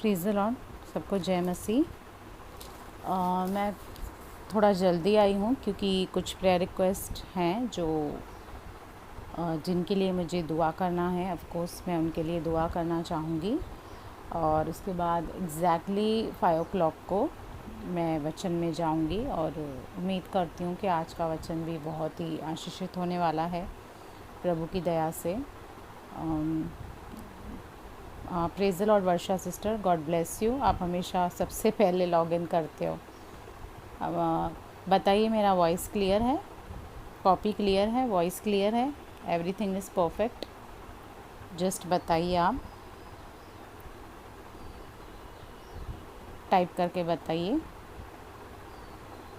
Praise the Lord, सबको जय मसीह। मैं थोड़ा जल्दी आई हूँ क्योंकि कुछ प्रेयर रिक्वेस्ट हैं जो जिनके लिए मुझे दुआ करना है। ऑफ कोर्स मैं उनके लिए दुआ करना चाहूँगी और उसके बाद एग्जैक्टली 5 o'clock को मैं वचन में जाऊँगी और उम्मीद करती हूँ कि आज का वचन भी बहुत ही आशीषित होने वाला है प्रभु की दया से। Praise the Lord Varsha sister, God bless you. आप हमेशा सबसे पहले लॉग इन करते हो। अब बताइए, मेरा वॉइस क्लियर है, कॉपी क्लियर है, वॉइस क्लियर है, एवरीथिंग इज़ परफेक्ट? जस्ट बताइए, आप टाइप करके बताइए।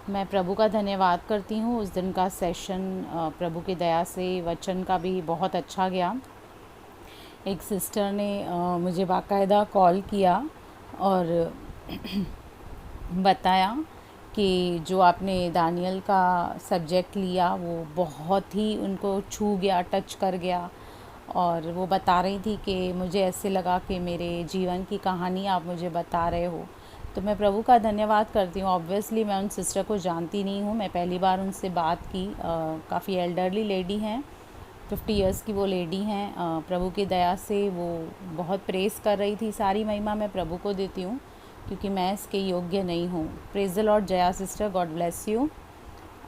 मैं प्रभु का धन्यवाद करती हूँ। उस दिन का सेशन प्रभु की दया से वचन का भी बहुत अच्छा गया। एक सिस्टर ने मुझे बाकायदा कॉल किया और बताया कि जो आपने दानियल का सब्जेक्ट लिया वो बहुत ही उनको छू गया, टच कर गया। और वो बता रही थी कि मुझे ऐसे लगा कि मेरे जीवन की कहानी आप मुझे बता रहे हो। तो मैं प्रभु का धन्यवाद करती हूँ। ऑब्वियसली मैं उन सिस्टर को जानती नहीं हूँ, मैं पहली बार उनसे बात की। काफ़ी एल्डरली लेडी हैं, 50 इयर्स की वो लेडी हैं। प्रभु की दया से वो बहुत प्रेस कर रही थी। सारी महिमा मैं प्रभु को देती हूँ क्योंकि मैं इसके योग्य नहीं हूँ। Praise the Lord Jaya sister, God bless you.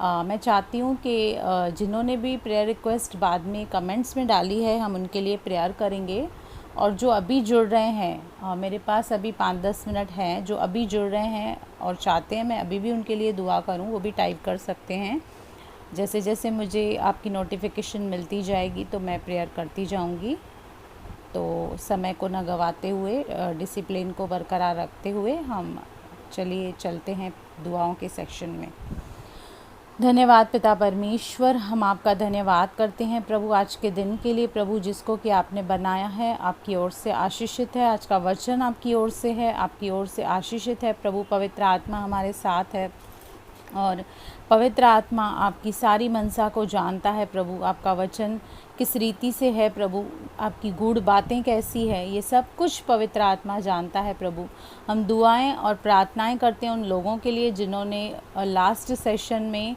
मैं चाहती हूँ कि जिन्होंने भी प्रेयर रिक्वेस्ट बाद में कमेंट्स में डाली है, हम उनके लिए प्रेयर करेंगे। और जो अभी जुड़ रहे हैं, मेरे पास अभी 5-10 मिनट हैं, जो अभी जुड़ रहे हैं और चाहते हैं मैं अभी भी उनके लिए दुआ करूँ, वो भी टाइप कर सकते हैं। जैसे जैसे मुझे आपकी नोटिफिकेशन मिलती जाएगी तो मैं प्रेयर करती जाऊंगी। तो समय को न गंवाते हुए, डिसिप्लिन को बरकरार रखते हुए हम चलते हैं दुआओं के सेक्शन में। धन्यवाद पिता परमेश्वर, हम आपका धन्यवाद करते हैं प्रभु आज के दिन के लिए। प्रभु जिसको कि आपने बनाया है आपकी ओर से आशीषित है। आज का वचन आपकी ओर से है, आपकी ओर से आशीषित है। प्रभु पवित्र आत्मा हमारे साथ है और पवित्र आत्मा आपकी सारी मनसा को जानता है। प्रभु आपका वचन किस रीति से है, प्रभु आपकी गूढ़ बातें कैसी है, ये सब कुछ पवित्र आत्मा जानता है। प्रभु हम दुआएं और प्रार्थनाएं करते हैं उन लोगों के लिए जिन्होंने लास्ट सेशन में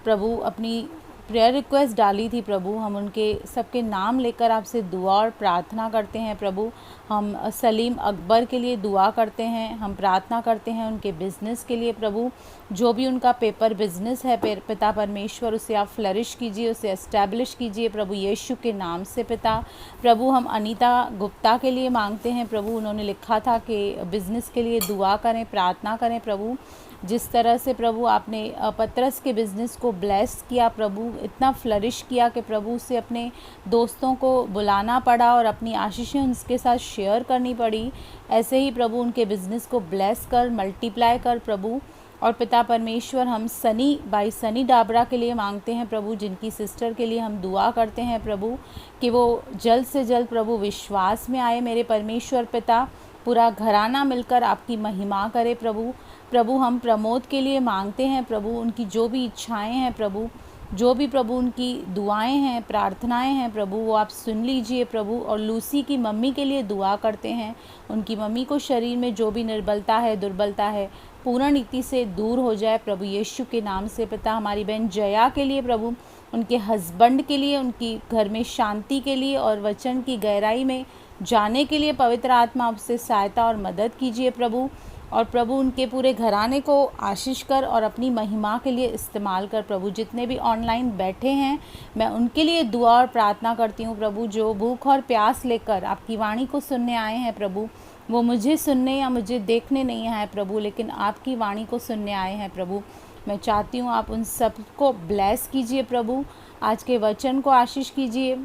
प्रभु अपनी प्रेयर रिक्वेस्ट डाली थी। प्रभु हम उनके सबके नाम लेकर आपसे दुआ और प्रार्थना करते हैं। प्रभु हम सलीम अकबर के लिए दुआ करते हैं, हम प्रार्थना करते हैं उनके बिज़नेस के लिए। प्रभु जो भी उनका पेपर बिज़नेस है पिता परमेश्वर, उसे आप फ्लरिश कीजिए, उसे एस्टैब्लिश कीजिए प्रभु यीशु के नाम से। पिता प्रभु हम अनीता गुप्ता के लिए मांगते हैं। प्रभु उन्होंने लिखा था कि बिज़नेस के लिए दुआ करें, प्रार्थना करें। प्रभु जिस तरह से प्रभु आपने पतरस के बिज़नेस को ब्लेस किया, प्रभु इतना फ्लरिश किया कि प्रभु उसे अपने दोस्तों को बुलाना पड़ा और अपनी आशीषें उनके साथ शेयर करनी पड़ी। ऐसे ही प्रभु उनके बिज़नेस को ब्लेस कर, मल्टीप्लाई कर प्रभु। और पिता परमेश्वर हम सनी डाबरा के लिए मांगते हैं प्रभु, जिनकी सिस्टर के लिए हम दुआ करते हैं प्रभु कि वो जल्द से जल्द प्रभु विश्वास में आए। मेरे परमेश्वर पिता, पूरा घराना मिलकर आपकी महिमा करे प्रभु। प्रभु हम प्रमोद के लिए मांगते हैं प्रभु, उनकी जो भी इच्छाएं हैं प्रभु, जो भी प्रभु उनकी दुआएं हैं, प्रार्थनाएं हैं प्रभु, वो आप सुन लीजिए प्रभु। और लूसी की मम्मी के लिए दुआ करते हैं, उनकी मम्मी को शरीर में जो भी निर्बलता है, दुर्बलता है, पूर्ण रीति से दूर हो जाए प्रभु यीशु के नाम से। पिता हमारी बहन जया के लिए प्रभु, उनके हस्बैंड के लिए, उनकी घर में शांति के लिए और वचन की गहराई में जाने के लिए पवित्र आत्मा आपसे सहायता और मदद कीजिए प्रभु। और प्रभु उनके पूरे घराने को आशीष कर और अपनी महिमा के लिए इस्तेमाल कर प्रभु। जितने भी ऑनलाइन बैठे हैं मैं उनके लिए दुआ और प्रार्थना करती हूँ प्रभु, जो भूख और प्यास लेकर आपकी वाणी को सुनने आए हैं प्रभु। वो मुझे सुनने या मुझे देखने नहीं आए प्रभु, लेकिन आपकी वाणी को सुनने आए हैं प्रभु। मैं चाहती हूँ आप उन सबको ब्लेस कीजिए प्रभु, आज के वचन को आशीष कीजिए।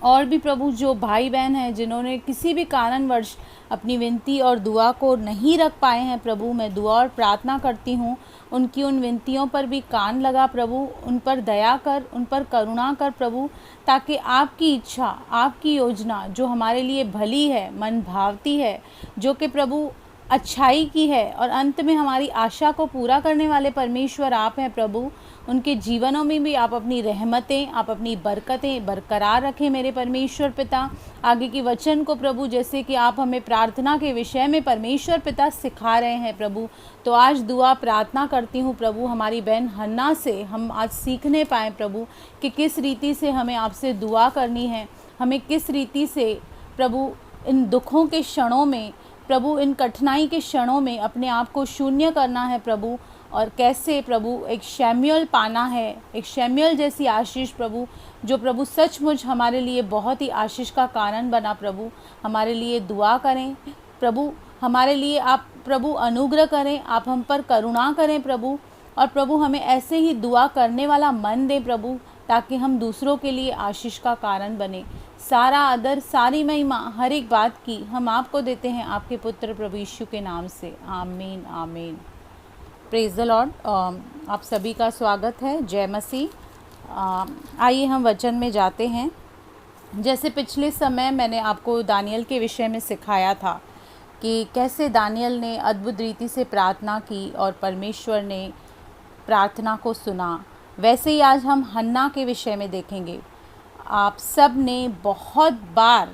और भी प्रभु जो भाई बहन हैं जिन्होंने किसी भी कारणवश अपनी विनती और दुआ को नहीं रख पाए हैं प्रभु, मैं दुआ और प्रार्थना करती हूँ उनकी उन विनतियों पर भी कान लगा प्रभु, उन पर दया कर, उन पर करुणा कर प्रभु, ताकि आपकी इच्छा, आपकी योजना जो हमारे लिए भली है, मन भावती है, जो कि प्रभु अच्छाई की है और अंत में हमारी आशा को पूरा करने वाले परमेश्वर आप हैं प्रभु। उनके जीवनों में भी आप अपनी रहमतें, आप अपनी बरकतें बरकरार रखें मेरे परमेश्वर पिता। आगे की वचन को प्रभु, जैसे कि आप हमें प्रार्थना के विषय में परमेश्वर पिता सिखा रहे हैं प्रभु, तो आज दुआ प्रार्थना करती हूँ प्रभु, हमारी बहन हन्ना से हम आज सीखने पाएँ प्रभु कि किस रीति से हमें आपसे दुआ करनी है, हमें किस रीति से प्रभु इन दुखों के क्षणों में, प्रभु इन कठिनाई के क्षणों में अपने आप को शून्य करना है प्रभु, और कैसे प्रभु एक शैम्यूएल पाना है, एक शैम्यूएल जैसी आशीष प्रभु, जो प्रभु सचमुच हमारे लिए बहुत ही आशीष का कारण बना प्रभु। हमारे लिए दुआ करें प्रभु, हमारे लिए आप प्रभु अनुग्रह करें, आप हम पर करुणा करें प्रभु, और प्रभु हमें ऐसे ही दुआ करने वाला मन दें प्रभु, ताकि हम दूसरों के लिए आशीष का कारण बने। सारा आदर, सारी महिमा, हर एक बात की हम आपको देते हैं आपके पुत्र प्रभु यीशु के नाम से, आमीन आमीन। Praise the Lord. आप सभी का स्वागत है, जय मसीह। आइए हम वचन में जाते हैं। जैसे पिछले समय मैंने आपको दानियल के विषय में सिखाया था कि कैसे दानियल ने अद्भुत रीति से प्रार्थना की और परमेश्वर ने प्रार्थना को सुना, वैसे ही आज हम हन्ना के विषय में देखेंगे। आप सब ने बहुत बार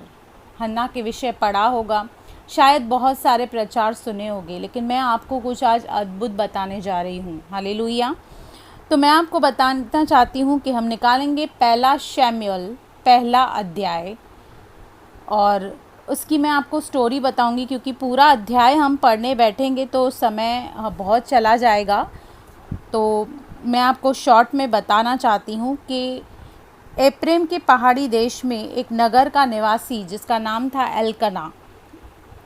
हन्ना के विषय पढ़ा होगा, शायद बहुत सारे प्रचार सुने होंगे, लेकिन मैं आपको कुछ आज अद्भुत बताने जा रही हूँ। हालेलुया। तो मैं आपको बताना चाहती हूँ कि हम निकालेंगे पहला शैम्यूएल, पहला अध्याय, और उसकी मैं आपको स्टोरी बताऊँगी, क्योंकि पूरा अध्याय हम पढ़ने बैठेंगे तो समय बहुत चला जाएगा। तो मैं आपको शॉर्ट में बताना चाहती हूँ कि एप्रेम के पहाड़ी देश में एक नगर का निवासी जिसका नाम था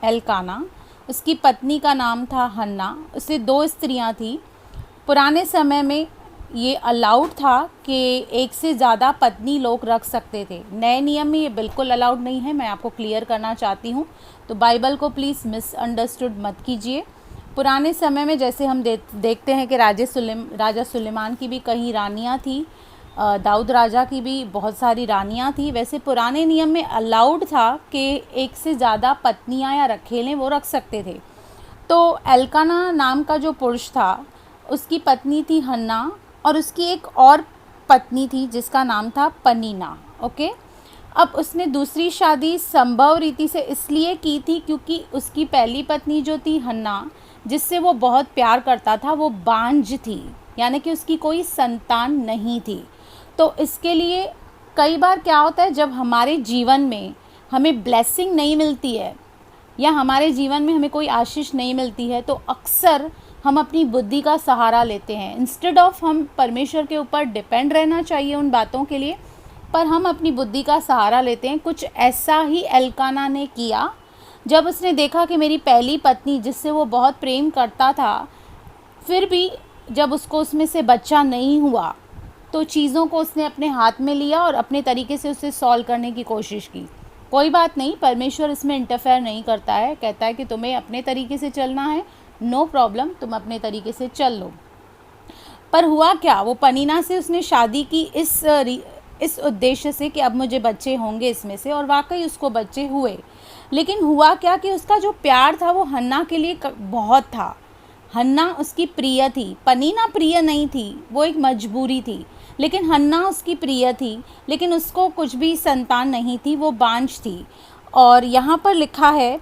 एलकाना, उसकी पत्नी का नाम था हन्ना, उससे 2 स्त्रियां थी। पुराने समय में ये अलाउड था कि एक से ज़्यादा पत्नी लोग रख सकते थे। नए नियम में ये बिल्कुल अलाउड नहीं है, मैं आपको क्लियर करना चाहती हूँ, तो बाइबल को प्लीज़ मिसअंडरस्टूड मत कीजिए। पुराने समय में जैसे हम देखते हैं कि राजा सुलेमान की भी कई रानियाँ थी, दाऊद राजा की भी बहुत सारी रानियां थी, वैसे पुराने नियम में अलाउड था कि एक से ज़्यादा पत्नियां या रखेलें वो रख सकते थे। तो एलकाना नाम का जो पुरुष था, उसकी पत्नी थी हन्ना, और उसकी एक और पत्नी थी जिसका नाम था पनीना। ओके, अब उसने दूसरी शादी संभव रीति से इसलिए की थी क्योंकि उसकी पहली पत्नी जो थी हन्ना, जिससे वो बहुत प्यार करता था, वो बांझ थी, यानी कि उसकी कोई संतान नहीं थी। तो इसके लिए कई बार क्या होता है, जब हमारे जीवन में हमें ब्लेसिंग नहीं मिलती है या हमारे जीवन में हमें कोई आशीष नहीं मिलती है, तो अक्सर हम अपनी बुद्धि का सहारा लेते हैं। इंस्टेड ऑफ हम परमेश्वर के ऊपर डिपेंड रहना चाहिए उन बातों के लिए, पर हम अपनी बुद्धि का सहारा लेते हैं। कुछ ऐसा ही एलकाना ने किया। जब उसने देखा कि मेरी पहली पत्नी, जिससे वो बहुत प्रेम करता था, फिर भी जब उसको उसमें से बच्चा नहीं हुआ, तो चीज़ों को उसने अपने हाथ में लिया और अपने तरीके से उसे सॉल्व करने की कोशिश की। कोई बात नहीं, परमेश्वर इसमें इंटरफेयर नहीं करता है, कहता है कि तुम्हें अपने तरीके से चलना है, नो प्रॉब्लम, तुम अपने तरीके से चल लो। पर हुआ क्या, वो पनीना से उसने शादी की इस उद्देश्य से कि अब मुझे बच्चे होंगे इसमें से, और वाकई उसको बच्चे हुए। लेकिन हुआ क्या कि उसका जो प्यार था वो हन्ना के लिए बहुत था। हन्ना उसकी प्रिय थी, पनीना प्रिय नहीं थी, वो एक मजबूरी थी, लेकिन हन्ना उसकी प्रिय थी, लेकिन उसको कुछ भी संतान नहीं थी, वो बांझ थी। और यहाँ पर लिखा है,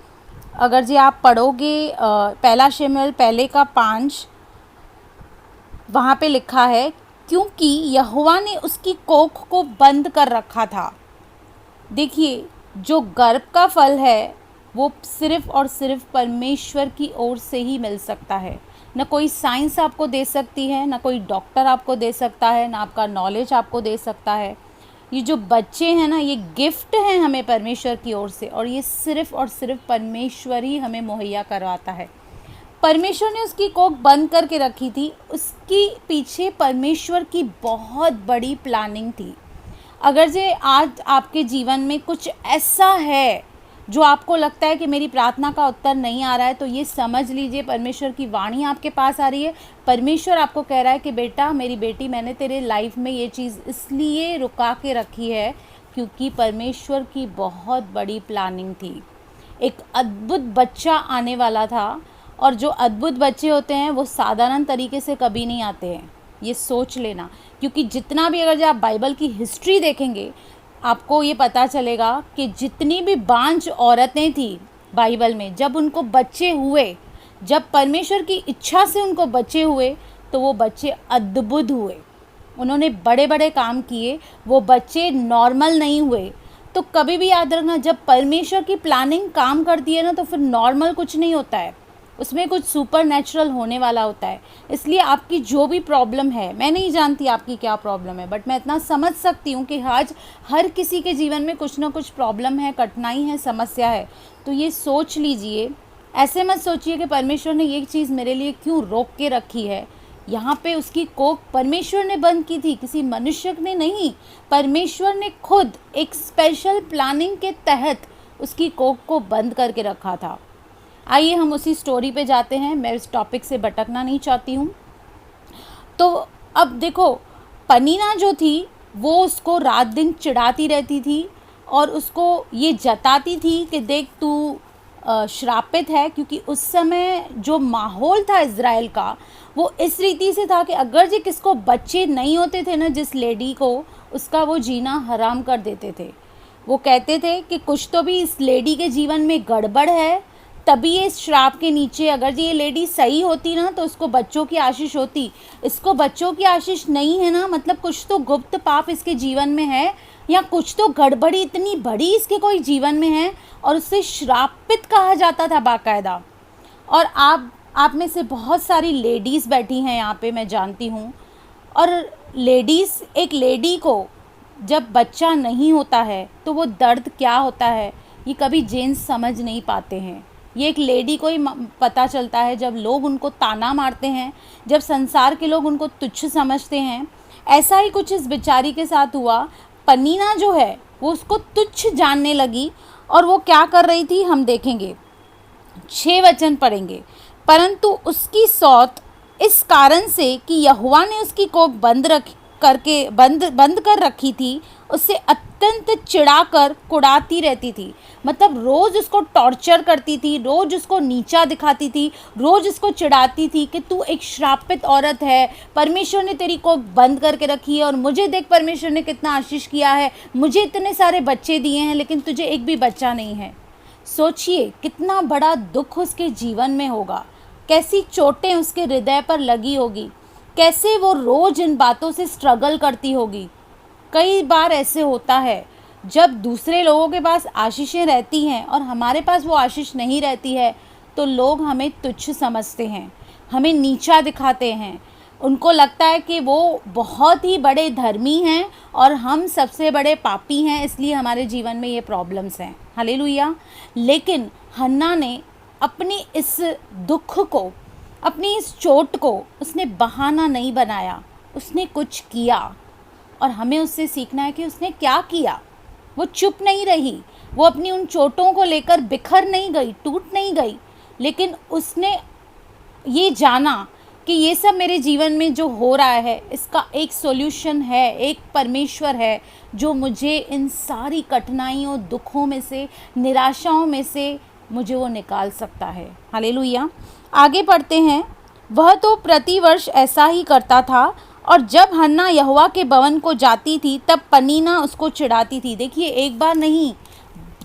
अगर जी आप पढ़ोगे पहला शमूएल पहले का 5, वहाँ पे लिखा है, क्योंकि यहोवा ने उसकी कोख को बंद कर रखा था। देखिए, जो गर्भ का फल है वो सिर्फ़ और सिर्फ परमेश्वर की ओर से ही मिल सकता है। न कोई साइंस आपको दे सकती है, न कोई डॉक्टर आपको दे सकता है, न आपका नॉलेज आपको दे सकता है। ये जो बच्चे हैं ना, ये गिफ्ट हैं हमें परमेश्वर की ओर से, और ये सिर्फ़ और सिर्फ परमेश्वर ही हमें मुहैया करवाता है। परमेश्वर ने उसकी कोख बंद करके रखी थी, उसकी पीछे परमेश्वर की बहुत बड़ी प्लानिंग थी। अगर जे आज आपके जीवन में कुछ ऐसा है जो आपको लगता है कि मेरी प्रार्थना का उत्तर नहीं आ रहा है, तो ये समझ लीजिए परमेश्वर की वाणी आपके पास आ रही है। परमेश्वर आपको कह रहा है कि बेटा, मेरी बेटी, मैंने तेरे लाइफ में ये चीज़ इसलिए रुका के रखी है क्योंकि परमेश्वर की बहुत बड़ी प्लानिंग थी। एक अद्भुत बच्चा आने वाला था, और जो अद्भुत बच्चे होते हैं वो साधारण तरीके से कभी नहीं आते हैं, ये सोच लेना। क्योंकि जितना भी, अगर आप बाइबल की हिस्ट्री देखेंगे आपको ये पता चलेगा कि जितनी भी बांझ औरतें थी बाइबल में, जब उनको बच्चे हुए, जब परमेश्वर की इच्छा से उनको बच्चे हुए, तो वो बच्चे अद्भुत हुए, उन्होंने बड़े बड़े काम किए, वो बच्चे नॉर्मल नहीं हुए। तो कभी भी याद रखना, जब परमेश्वर की प्लानिंग काम करती है ना, तो फिर नॉर्मल कुछ नहीं होता है, उसमें कुछ सुपर नेचुरल होने वाला होता है। इसलिए आपकी जो भी प्रॉब्लम है, मैं नहीं जानती आपकी क्या प्रॉब्लम है, बट मैं इतना समझ सकती हूँ कि आज हर किसी के जीवन में कुछ ना कुछ प्रॉब्लम है, कठिनाई है, समस्या है। तो ये सोच लीजिए, ऐसे मत सोचिए कि परमेश्वर ने ये चीज़ मेरे लिए क्यों रोक के रखी है। यहाँ पे उसकी कोख परमेश्वर ने बंद की थी, किसी मनुष्य ने नहीं। परमेश्वर ने खुद एक स्पेशल प्लानिंग के तहत उसकी कोख को बंद करके रखा था। आइए हम उसी स्टोरी पे जाते हैं, मैं इस टॉपिक से भटकना नहीं चाहती हूँ। तो अब देखो, पनीना जो थी वो उसको रात दिन चिढ़ाती रहती थी और उसको ये जताती थी कि देख तू श्रापित है, क्योंकि उस समय जो माहौल था इज़राइल का वो इस रीति से था कि अगर जी किसको बच्चे नहीं होते थे ना, जिस लेडी को, उसका वो जीना हराम कर देते थे। वो कहते थे कि कुछ तो भी इस लेडी के जीवन में गड़बड़ है, तभी ये इस श्राप के नीचे, अगर जी ये लेडी सही होती ना तो उसको बच्चों की आशीष होती, इसको बच्चों की आशीष नहीं है ना, मतलब कुछ तो गुप्त पाप इसके जीवन में है, या कुछ तो गड़बड़ी इतनी बड़ी इसके कोई जीवन में है, और उससे श्रापित कहा जाता था बाकायदा। और आप में से बहुत सारी लेडीज़ बैठी हैं यहाँ पे, मैं जानती हूँ। और लेडीज़, एक लेडी को जब बच्चा नहीं होता है तो वो दर्द क्या होता है ये कभी जेंट्स समझ नहीं पाते हैं। ये एक लेडी को ही पता चलता है, जब लोग उनको ताना मारते हैं, जब संसार के लोग उनको तुच्छ समझते हैं। ऐसा ही कुछ इस बेचारी के साथ हुआ। पनीना जो है वो उसको तुच्छ जानने लगी, और वो क्या कर रही थी हम देखेंगे, 6 वचन पढ़ेंगे। परंतु उसकी सौत इस कारण से कि यहोवा ने उसकी कोख बंद कर रखी थी, उससे अत्यंत चिढ़ाकर कुड़ाती रहती थी। मतलब रोज़ उसको टॉर्चर करती थी, रोज़ उसको नीचा दिखाती थी, रोज़ उसको चिढ़ाती थी कि तू एक श्रापित औरत है, परमेश्वर ने तेरी कोख बंद करके रखी है, और मुझे देख परमेश्वर ने कितना आशीष किया है, मुझे इतने सारे बच्चे दिए हैं, लेकिन तुझे एक भी बच्चा नहीं है। सोचिए कितना बड़ा दुख उसके जीवन में होगा, कैसी चोटें उसके हृदय पर लगी होगी, कैसे वो रोज़ इन बातों से स्ट्रगल करती होगी। कई बार ऐसे होता है, जब दूसरे लोगों के पास आशीषें रहती हैं और हमारे पास वो आशीष नहीं रहती है, तो लोग हमें तुच्छ समझते हैं, हमें नीचा दिखाते हैं। उनको लगता है कि वो बहुत ही बड़े धर्मी हैं और हम सबसे बड़े पापी हैं, इसलिए हमारे जीवन में ये प्रॉब्लम्स हैं। हालेलुया। लेकिन हन्ना ने अपनी इस दुख को, अपनी इस चोट को उसने बहाना नहीं बनाया, उसने कुछ किया। और हमें उससे सीखना है कि उसने क्या किया। वो चुप नहीं रही, वो अपनी उन चोटों को लेकर बिखर नहीं गई, टूट नहीं गई, लेकिन उसने ये जाना कि ये सब मेरे जीवन में जो हो रहा है इसका एक सॉल्यूशन है, एक परमेश्वर है जो मुझे इन सारी कठिनाइयों, दुखों में से, निराशाओं में से मुझे वो निकाल सकता है। हालेलुया। आगे पढ़ते हैं। वह तो प्रतिवर्ष ऐसा ही करता था, और जब हन्ना यहोवा के भवन को जाती थी तब पनीना उसको चिढ़ाती थी। देखिए, एक बार नहीं,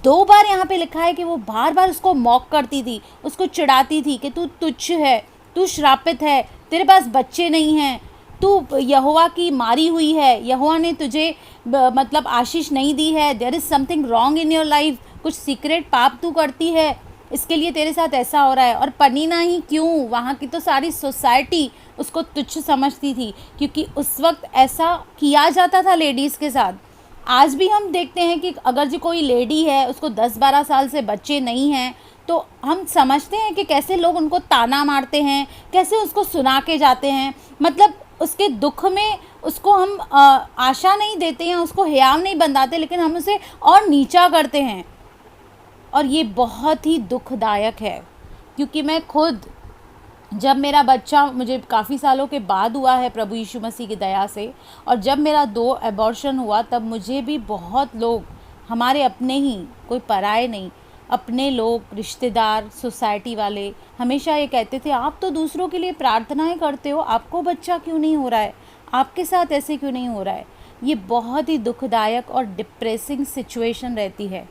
2 बार यहाँ पे लिखा है कि वो बार बार उसको मॉक करती थी, उसको चिढ़ाती थी कि तू तुच्छ है, तू श्रापित है, तेरे पास बच्चे नहीं हैं, तू यहोवा की मारी हुई है, यहोवा ने तुझे मतलब आशीष नहीं दी है, there is something wrong in your life, कुछ सीक्रेट पाप तू करती है, इसके लिए तेरे साथ ऐसा हो रहा है। और पनीना ही क्यों, वहाँ की तो सारी सोसाइटी उसको तुच्छ समझती थी, क्योंकि उस वक्त ऐसा किया जाता था लेडीज़ के साथ। आज भी हम देखते हैं कि अगर जो कोई लेडी है उसको 10-12 साल से बच्चे नहीं हैं, तो हम समझते हैं कि कैसे लोग उनको ताना मारते हैं, कैसे उसको सुना के जाते हैं। मतलब उसके दुख में उसको हम आशा नहीं देते हैं, उसको हियाव नहीं बंधाते, लेकिन हम उसे और नीचा करते हैं। और ये बहुत ही दुखदायक है, क्योंकि मैं खुद, जब मेरा बच्चा मुझे काफ़ी सालों के बाद हुआ है प्रभु यीशु मसीह की दया से, और जब मेरा 2 अबॉर्शन हुआ, तब मुझे भी बहुत लोग, हमारे अपने ही, कोई पराए नहीं, अपने लोग, रिश्तेदार, सोसाइटी वाले हमेशा ये कहते थे, आप तो दूसरों के लिए प्रार्थनाएं करते हो, आपको बच्चा क्यों नहीं हो रहा है, आपके साथ ऐसे क्यों नहीं हो रहा है। ये बहुत ही दुखदायक और डिप्रेसिंग सिचुएशन रहती है।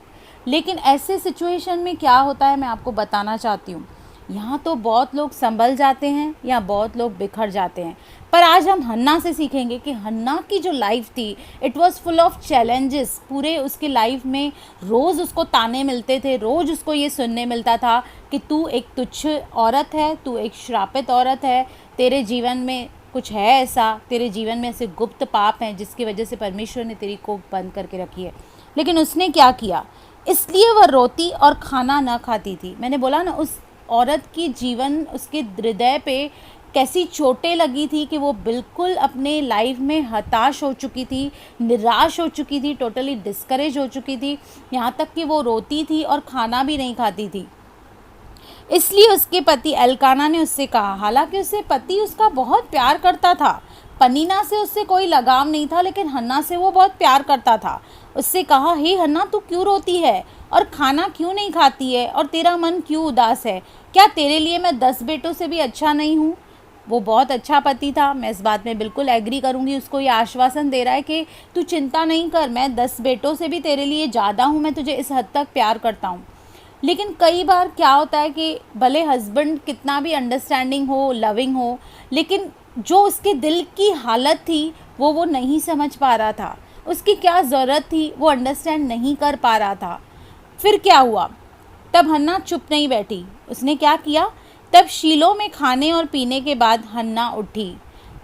लेकिन ऐसे सिचुएशन में क्या होता है मैं आपको बताना चाहती हूँ। यहाँ तो बहुत लोग संभल जाते हैं या बहुत लोग बिखर जाते हैं। पर आज हम हन्ना से सीखेंगे कि हन्ना की जो लाइफ थी, it was full of challenges. पूरे उसके लाइफ में रोज़ उसको ताने मिलते थे, रोज़ उसको ये सुनने मिलता था कि तू एक तुच्छ औरत है, तू एक श्रापित औरत है, तेरे जीवन में कुछ है ऐसा, तेरे जीवन में ऐसे गुप्त पाप हैं जिसकी वजह से परमेश्वर ने तेरी कोख बंद करके रखी है। लेकिन उसने क्या किया, इसलिए वह रोती और खाना न खाती थी। मैंने बोला ना, उस औरत की जीवन, उसके हृदय पे कैसी चोटें लगी थी कि वो बिल्कुल अपने लाइफ में हताश हो चुकी थी, निराश हो चुकी थी, टोटली डिस्करेज हो चुकी थी, यहाँ तक कि वो रोती थी और खाना भी नहीं खाती थी। इसलिए उसके पति एल्काना ने उससे कहा, हालांकि उससे पति उसका बहुत प्यार करता था, पनीना से उससे कोई लगाव नहीं था, लेकिन हन्ना से वो बहुत प्यार करता था। उससे कहा, हे हन्ना, तू क्यों रोती है और खाना क्यों नहीं खाती है और तेरा मन क्यों उदास है? क्या तेरे लिए मैं 10 बेटों से भी अच्छा नहीं हूँ? वो बहुत अच्छा पति था, मैं इस बात में बिल्कुल एग्री करूँगी। उसको ये आश्वासन दे रहा है कि तू चिंता नहीं कर, मैं 10 बेटों से भी तेरे लिए ज़्यादा हूँ, मैं तुझे इस हद तक प्यार करता हूँ। लेकिन कई बार क्या होता है कि भले हस्बैंड कितना भी अंडरस्टैंडिंग हो, लविंग हो, लेकिन जो उसके दिल की हालत थी वो नहीं समझ पा रहा था। उसकी क्या ज़रूरत थी वो अंडरस्टैंड नहीं कर पा रहा था। फिर क्या हुआ, तब हन्ना चुप नहीं बैठी। उसने क्या किया, तब शीलो में खाने और पीने के बाद हन्ना उठी।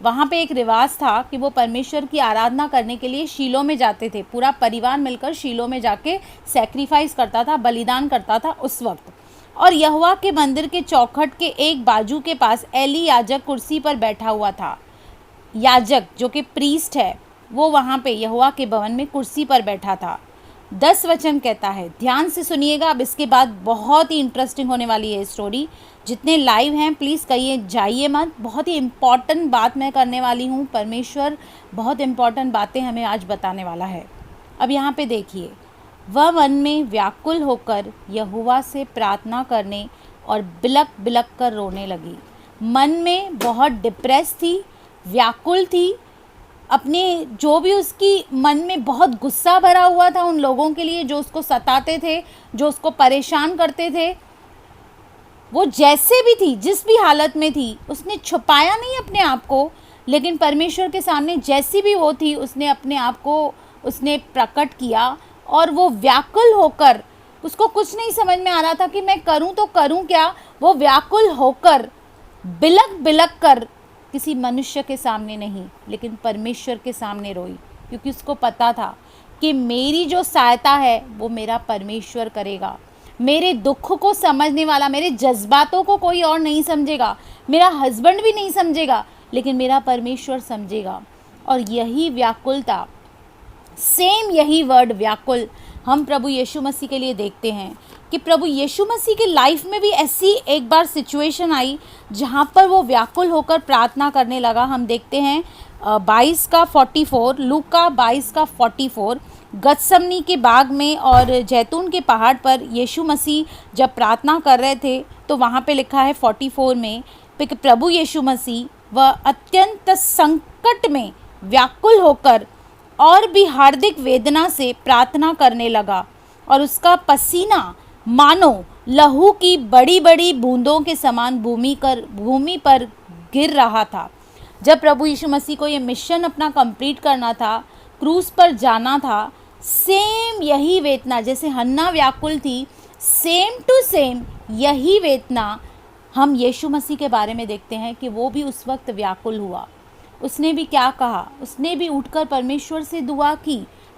वहाँ पे एक रिवाज था कि वो परमेश्वर की आराधना करने के लिए शीलो में जाते थे। पूरा परिवार मिलकर शीलो में जाके सैक्रिफाइस करता था, बलिदान करता था उस वक्त। और यहोवा के मंदिर के चौखट के एक बाजू के पास एली याजक कुर्सी पर बैठा हुआ था। याजक जो कि प्रीस्ट है, वो वहाँ पे यहोवा के भवन में कुर्सी पर बैठा था। 10 वचन कहता है, ध्यान से सुनिएगा। अब इसके बाद बहुत ही इंटरेस्टिंग होने वाली है स्टोरी। जितने लाइव हैं प्लीज़ कहिए, जाइए मत। बहुत ही इम्पॉर्टेंट बात मैं करने वाली हूँ। परमेश्वर बहुत इम्पॉर्टेंट बातें हमें आज बताने वाला है। अब यहाँ पे देखिए, वह मन में व्याकुल होकर यहोवा से प्रार्थना करने और बिलक बिलक कर रोने लगी। मन में बहुत डिप्रेस थी, व्याकुल थी, अपने जो भी उसकी मन में बहुत गुस्सा भरा हुआ था उन लोगों के लिए जो उसको सताते थे, जो उसको परेशान करते थे। वो जैसे भी थी, जिस भी हालत में थी, उसने छुपाया नहीं अपने आप को, लेकिन परमेश्वर के सामने जैसी भी वो थी उसने अपने आप को उसने प्रकट किया। और वो व्याकुल होकर, उसको कुछ नहीं समझ में आ रहा था कि मैं करूं तो करूं क्या। वो व्याकुल होकर बिलक बिलक कर किसी मनुष्य के सामने नहीं, लेकिन परमेश्वर के सामने रोई, क्योंकि उसको पता था कि मेरी जो सहायता है वो मेरा परमेश्वर करेगा। मेरे दुख को समझने वाला, मेरे जज्बातों को कोई और नहीं समझेगा, मेरा हस्बैंड भी नहीं समझेगा, लेकिन मेरा परमेश्वर समझेगा। और यही व्याकुलता, सेम यही वर्ड व्याकुल हम प्रभु यीशु मसीह के लिए देखते हैं कि प्रभु यीशु मसीह के लाइफ में भी ऐसी एक बार सिचुएशन आई जहाँ पर वो व्याकुल होकर प्रार्थना करने लगा। हम देखते हैं 22 का 44, लूका 22 का 44। गतसमनी के बाग में और जैतून के पहाड़ पर यीशु मसीह जब प्रार्थना कर रहे थे तो वहाँ पे लिखा है 44 में कि प्रभु यीशु मसीह वह अत्यंत संकट में व्याकुल होकर और भी हार्दिक वेदना से प्रार्थना करने लगा और उसका पसीना मानो लहू की बड़ी बड़ी बूंदों के समान भूमि पर गिर रहा था। जब प्रभु यीशु मसीह को ये मिशन अपना कंप्लीट करना था, क्रूस पर जाना था, सेम यही वेदना जैसे हन्ना व्याकुल थी, सेम टू सेम यही वेदना हम यीशु मसीह के बारे में देखते हैं कि वो भी उस वक्त व्याकुल हुआ। उसने भी क्या कहा, उसने भी उठकर परमेश्वर से दुआ की,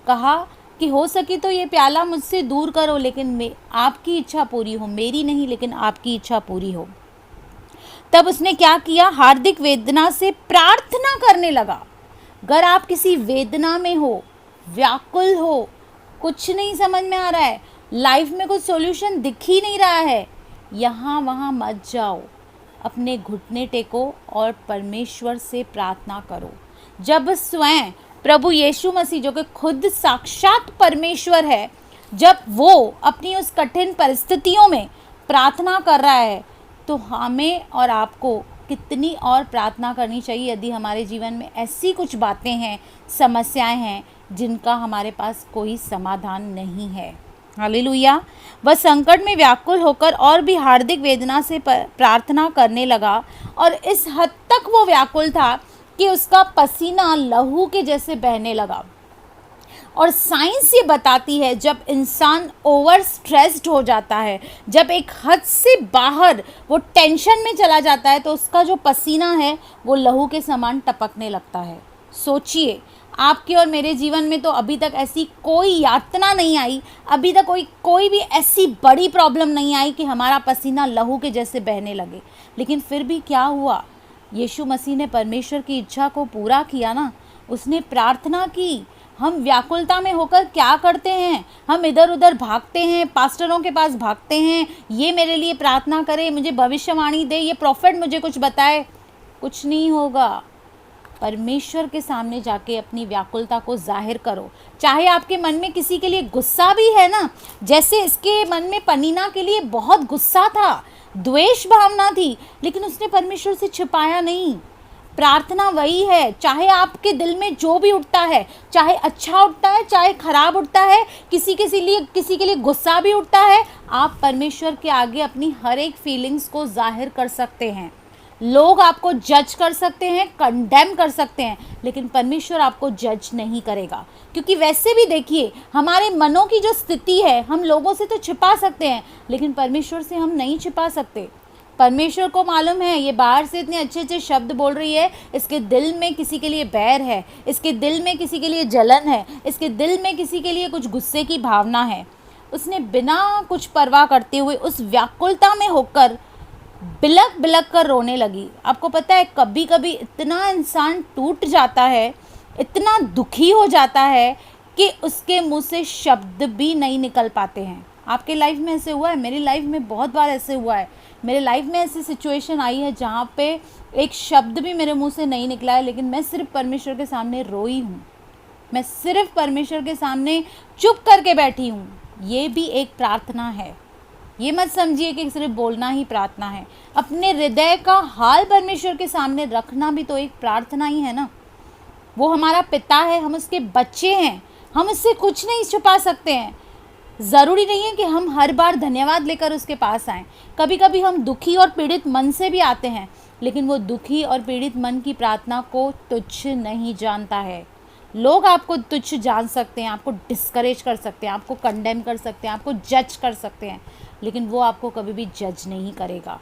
कहा कि हो सके तो ये प्याला मुझसे दूर करो, लेकिन आपकी इच्छा पूरी हो, मेरी नहीं लेकिन आपकी इच्छा पूरी हो। तब उसने क्या किया, हार्दिक वेदना से प्रार्थना करने लगा। अगर आप किसी वेदना में हो, व्याकुल हो, कुछ नहीं समझ में आ रहा है, लाइफ में कुछ सॉल्यूशन दिख ही नहीं रहा है, यहाँ वहाँ मत जाओ, अपने घुटने टेको और परमेश्वर से प्रार्थना करो। जब स्वयं प्रभु यीशु मसीह जो कि खुद साक्षात परमेश्वर है, जब वो अपनी उस कठिन परिस्थितियों में प्रार्थना कर रहा है, तो हमें और आपको कितनी और प्रार्थना करनी चाहिए यदि हमारे जीवन में ऐसी कुछ बातें हैं, समस्याएं हैं जिनका हमारे पास कोई समाधान नहीं है। हालेलुया। वह संकट में व्याकुल होकर और भी हार्दिक वेदना से प्रार्थना करने लगा, और इस हद तक वो व्याकुल था कि उसका पसीना लहू के जैसे बहने लगा। और साइंस ये बताती है, जब इंसान ओवर स्ट्रेस्ड हो जाता है, जब एक हद से बाहर वो टेंशन में चला जाता है, तो उसका जो पसीना है वो लहू के समान टपकने लगता है। सोचिए, आपके और मेरे जीवन में तो अभी तक ऐसी कोई यातना नहीं आई, अभी तक कोई भी ऐसी बड़ी प्रॉब्लम नहीं आई कि हमारा पसीना लहू के जैसे बहने लगे। लेकिन फिर भी क्या हुआ, यीशु मसीह ने परमेश्वर की इच्छा को पूरा किया ना। उसने प्रार्थना की। हम व्याकुलता में होकर क्या करते हैं, हम इधर उधर भागते हैं, पास्टरों के पास भागते हैं, ये मेरे लिए प्रार्थना करे, मुझे भविष्यवाणी दे, ये प्रॉफिट मुझे कुछ बताए। कुछ नहीं होगा। परमेश्वर के सामने जाके अपनी व्याकुलता को जाहिर करो। चाहे आपके मन में किसी के लिए गुस्सा भी है ना, जैसे इसके मन में पनीना के लिए बहुत गुस्सा था, द्वेष भावना थी, लेकिन उसने परमेश्वर से छिपाया नहीं। प्रार्थना वही है, चाहे आपके दिल में जो भी उठता है, चाहे अच्छा उठता है चाहे खराब उठता है, किसी के लिए गुस्सा भी उठता है, आप परमेश्वर के आगे अपनी हर एक फीलिंग्स को जाहिर कर सकते हैं। लोग आपको जज कर सकते हैं, कंडेम कर सकते हैं, लेकिन परमेश्वर आपको जज नहीं करेगा। क्योंकि वैसे भी देखिए, हमारे मनों की जो स्थिति है, हम लोगों से तो छिपा सकते हैं, लेकिन परमेश्वर से हम नहीं छिपा सकते। परमेश्वर को मालूम है ये बाहर से इतने अच्छे अच्छे शब्द बोल रही है, इसके दिल में किसी के लिए बैर है, इसके दिल में किसी के लिए जलन है, इसके दिल में किसी के लिए कुछ गुस्से की भावना है। उसने बिना कुछ परवाह करते हुए उस व्याकुलता में होकर बिलक बिलक कर रोने लगी। आपको पता है, कभी कभी इतना इंसान टूट जाता है, इतना दुखी हो जाता है कि उसके मुंह से शब्द भी नहीं निकल पाते हैं। आपके लाइफ में ऐसे हुआ है? मेरी लाइफ में बहुत बार ऐसे हुआ है। मेरे लाइफ में ऐसी सिचुएशन आई है जहाँ पे एक शब्द भी मेरे मुंह से नहीं निकला है, लेकिन मैं सिर्फ परमेश्वर के सामने रोई हूँ, मैं सिर्फ परमेश्वर के सामने चुप करके बैठी हूँ। ये भी एक प्रार्थना है। ये मत समझिए कि सिर्फ बोलना ही प्रार्थना है। अपने हृदय का हाल परमेश्वर के सामने रखना भी तो एक प्रार्थना ही है ना। वो हमारा पिता है, हम उसके बच्चे हैं, हम उससे कुछ नहीं छुपा सकते हैं। ज़रूरी नहीं है कि हम हर बार धन्यवाद लेकर उसके पास आएँ। कभी कभी हम दुखी और पीड़ित मन से भी आते हैं, लेकिन वो दुखी और पीड़ित मन की प्रार्थना को तुच्छ नहीं जानता है। लोग आपको तुच्छ जान सकते हैं, आपको डिस्करेज कर सकते हैं, आपको कंडेम कर सकते हैं, आपको जज कर सकते हैं, लेकिन वो आपको कभी भी जज नहीं करेगा।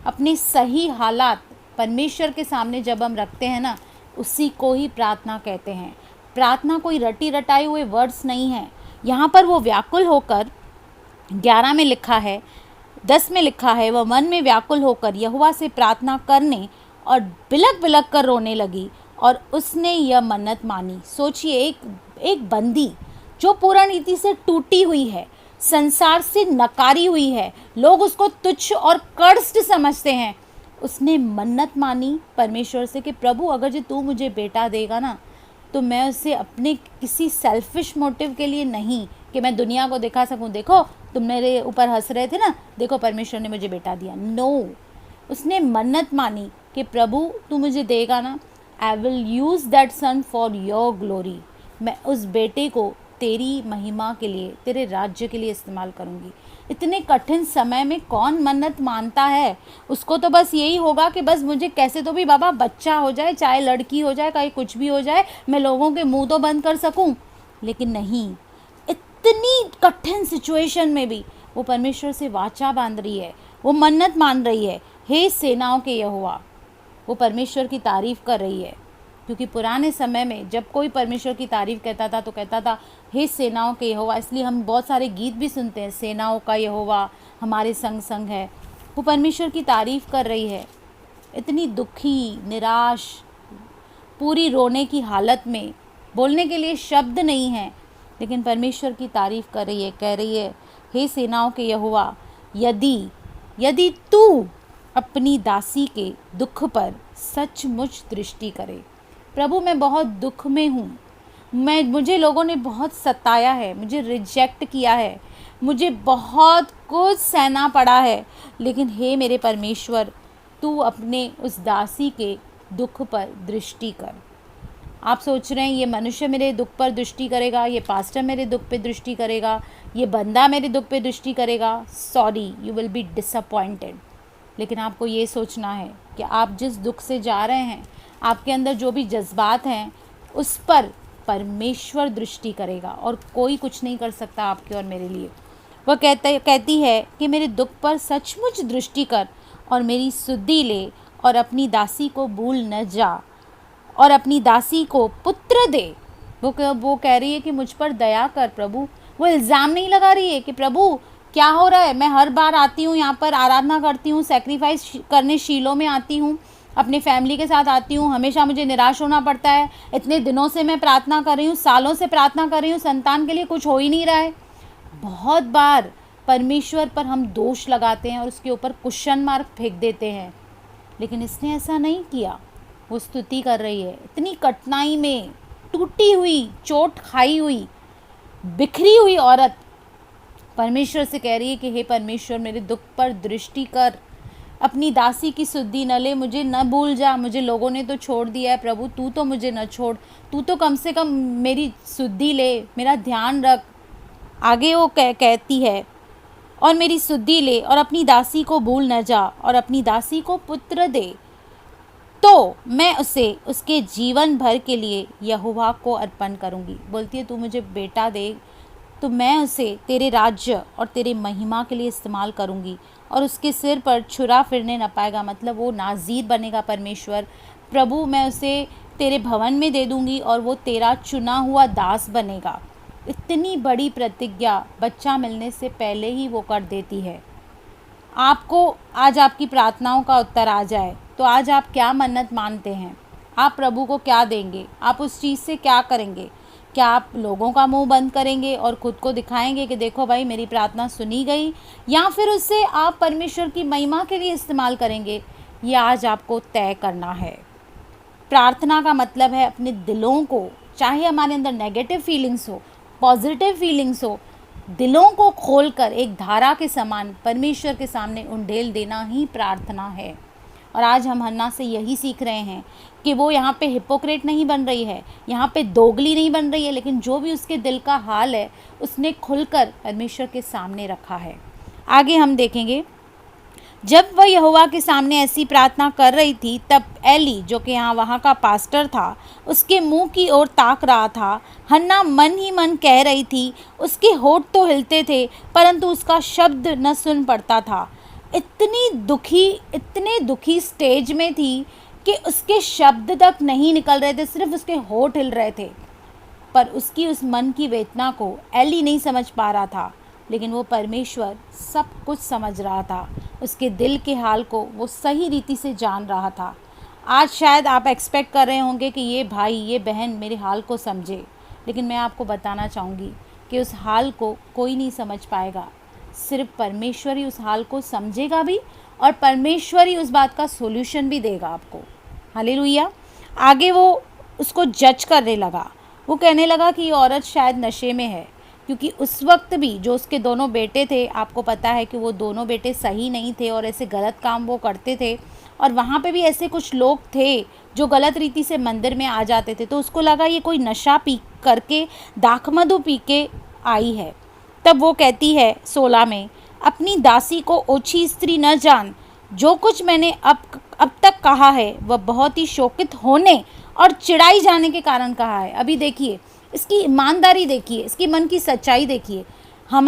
अपने सही हालात परमेश्वर के सामने जब हम रखते हैं ना, उसी को ही प्रार्थना कहते हैं। प्रार्थना कोई रटी रटाए हुए वर्ड्स नहीं है। यहाँ पर वो व्याकुल होकर 11 में लिखा है, 10 में लिखा है, वह मन में व्याकुल होकर यहोवा से प्रार्थना करने और बिलक बिलक कर रोने लगी और उसने यह मन्नत मानी। सोचिए, एक बंदी जो पूर्ण रीति से टूटी हुई है, संसार से नकारी हुई है, लोग उसको तुच्छ और कर्स्ट समझते हैं, उसने मन्नत मानी परमेश्वर से कि प्रभु अगर जो तू मुझे बेटा देगा ना, तो मैं उसे अपने किसी सेल्फिश मोटिव के लिए नहीं, कि मैं दुनिया को दिखा सकूं, देखो तुम मेरे ऊपर हंस रहे थे ना, देखो परमेश्वर ने मुझे बेटा दिया। नो, उसने मन्नत मानी कि प्रभु तू मुझे देगा ना, I will use that son for your glory. मैं उस बेटे को तेरी महिमा के लिए, तेरे राज्य के लिए इस्तेमाल करूँगी। इतने कठिन समय में कौन मन्नत मानता है? उसको तो बस यही होगा कि बस मुझे कैसे तो भी बाबा बच्चा हो जाए, चाहे लड़की हो जाए, चाहे कुछ भी हो जाए, मैं लोगों के मुंह तो बंद कर सकूं। लेकिन नहीं, इतनी कठिन सिचुएशन में भी वो परमेश्वर से वाचा बांध रही है, वो मन्नत मान रही है, हे सेनाओं के यहोवा। वो परमेश्वर की तारीफ़ कर रही है, क्योंकि पुराने समय में जब कोई परमेश्वर की तारीफ़ कहता था तो कहता था हे सेनाओं के यहोवा। इसलिए हम बहुत सारे गीत भी सुनते हैं, सेनाओं का यहोवा हमारे संग संग है। वो परमेश्वर की तारीफ़ कर रही है, इतनी दुखी, निराश, पूरी रोने की हालत में, बोलने के लिए शब्द नहीं है, लेकिन परमेश्वर की तारीफ़ कर रही है, कह रही है हे सेनाओं के यहोवा, यदि तू अपनी दासी के दुख पर सचमुच दृष्टि करे। प्रभु मैं बहुत दुख में हूँ, मुझे लोगों ने बहुत सताया है, मुझे रिजेक्ट किया है, मुझे बहुत कुछ सहना पड़ा है, लेकिन हे मेरे परमेश्वर, तू अपने उस दासी के दुख पर दृष्टि कर। आप सोच रहे हैं ये मनुष्य मेरे दुख पर दृष्टि करेगा, ये पास्टर मेरे दुख पे दृष्टि करेगा, ये बंदा मेरे दुख पे दृष्टि करेगा। Sorry, you will be disappointed. लेकिन आपको ये सोचना है कि आप जिस दुख से जा रहे हैं, आपके अंदर जो भी जज्बात हैं, उस पर परमेश्वर दृष्टि करेगा और कोई कुछ नहीं कर सकता आपके और मेरे लिए। वह कहती है कि मेरे दुख पर सचमुच दृष्टि कर और मेरी सुधि ले और अपनी दासी को भूल न जा और अपनी दासी को पुत्र दे। वो कह रही है कि मुझ पर दया कर प्रभु। वो इल्ज़ाम नहीं लगा रही है कि प्रभु क्या हो रहा है, मैं हर बार आती हूँ यहाँ पर, आराधना करती हूँ, सेक्रीफाइस करने शीलो में आती हूँ, अपनी फैमिली के साथ आती हूँ, हमेशा मुझे निराश होना पड़ता है, इतने दिनों से मैं प्रार्थना कर रही हूँ, सालों से प्रार्थना कर रही हूँ, संतान के लिए कुछ हो ही नहीं रहा है। बहुत बार परमेश्वर पर हम दोष लगाते हैं और उसके ऊपर क्वेश्चन मार्क फेंक देते हैं, लेकिन इसने ऐसा नहीं किया। वो स्तुति कर रही है, इतनी कठिनाई में टूटी हुई, चोट खाई हुई, बिखरी हुई औरत परमेश्वर से कह रही है कि हे परमेश्वर, मेरे दुख पर दृष्टि कर, अपनी दासी की सुधि न ले, मुझे न भूल जा। मुझे लोगों ने तो छोड़ दिया है प्रभु, तू तो मुझे न छोड़, तू तो कम से कम मेरी सुधि ले, मेरा ध्यान रख। आगे वो कहती है, और मेरी सुधि ले और अपनी दासी को भूल न जा और अपनी दासी को पुत्र दे, तो मैं उसे उसके जीवन भर के लिए यहोवा को अर्पण करूँगी। बोलती है तू मुझे बेटा दे तो मैं उसे तेरे राज्य और तेरे महिमा के लिए इस्तेमाल करूँगी और उसके सिर पर छुरा फिरने न पाएगा। मतलब वो नाज़ीर बनेगा परमेश्वर प्रभु, मैं उसे तेरे भवन में दे दूँगी और वो तेरा चुना हुआ दास बनेगा। इतनी बड़ी प्रतिज्ञा बच्चा मिलने से पहले ही वो कर देती है। आपको आज आपकी प्रार्थनाओं का उत्तर आ जाए तो आज आप क्या मन्नत मानते हैं? आप प्रभु को क्या देंगे? आप उस चीज़ से क्या करेंगे? क्या आप लोगों का मुंह बंद करेंगे और ख़ुद को दिखाएंगे कि देखो भाई मेरी प्रार्थना सुनी गई, या फिर उससे आप परमेश्वर की महिमा के लिए इस्तेमाल करेंगे? ये आज आपको तय करना है। प्रार्थना का मतलब है अपने दिलों को, चाहे हमारे अंदर नेगेटिव फीलिंग्स हो, पॉजिटिव फीलिंग्स हो, दिलों को खोलकर एक धारा के समान परमेश्वर के सामने उंडेल देना ही प्रार्थना है। और आज हम हन्ना से यही सीख रहे हैं कि वो यहाँ पे हिपोक्रेट नहीं बन रही है, यहाँ पे दोगली नहीं बन रही है, लेकिन जो भी उसके दिल का हाल है उसने खुलकर परमेश्वर के सामने रखा है। आगे हम देखेंगे, जब वह यहोवा के सामने ऐसी प्रार्थना कर रही थी तब एली, जो कि यहाँ वहाँ का पास्टर था, उसके मुंह की ओर ताक रहा था। हन्ना मन ही मन कह रही थी, उसके होठ तो हिलते थे परंतु उसका शब्द न सुन पड़ता था। इतने दुखी स्टेज में थी कि उसके शब्द तक नहीं निकल रहे थे, सिर्फ उसके होठ हिल रहे थे। पर उसकी उस मन की वेदना को एली नहीं समझ पा रहा था, लेकिन वो परमेश्वर सब कुछ समझ रहा था। उसके दिल के हाल को वो सही रीति से जान रहा था। आज शायद आप एक्सपेक्ट कर रहे होंगे कि ये भाई, ये बहन मेरे हाल को समझे, लेकिन मैं आपको बताना चाहूँगी कि उस हाल को कोई नहीं समझ पाएगा। सिर्फ परमेश्वर ही उस हाल को समझेगा भी और परमेश्वर ही उस बात का सोल्यूशन भी देगा आपको। हालेलुया। आगे वो उसको जज करने लगा। वो कहने लगा कि ये औरत शायद नशे में है, क्योंकि उस वक्त भी जो उसके दोनों बेटे थे, आपको पता है कि वो दोनों बेटे सही नहीं थे और ऐसे गलत काम वो करते थे, और वहाँ पे भी ऐसे कुछ लोग थे जो गलत रीति से मंदिर में आ जाते थे। तो उसको लगा ये कोई नशा पी करके, दाखमधु पी के आई है। तब वो कहती है 16 में, अपनी दासी को ओछी स्त्री न जान, जो कुछ मैंने अब तक कहा है वह बहुत ही शोकित होने और चिढ़ाई जाने के कारण कहा है। अभी देखिए इसकी ईमानदारी, देखिए इसकी मन की सच्चाई देखिए। हम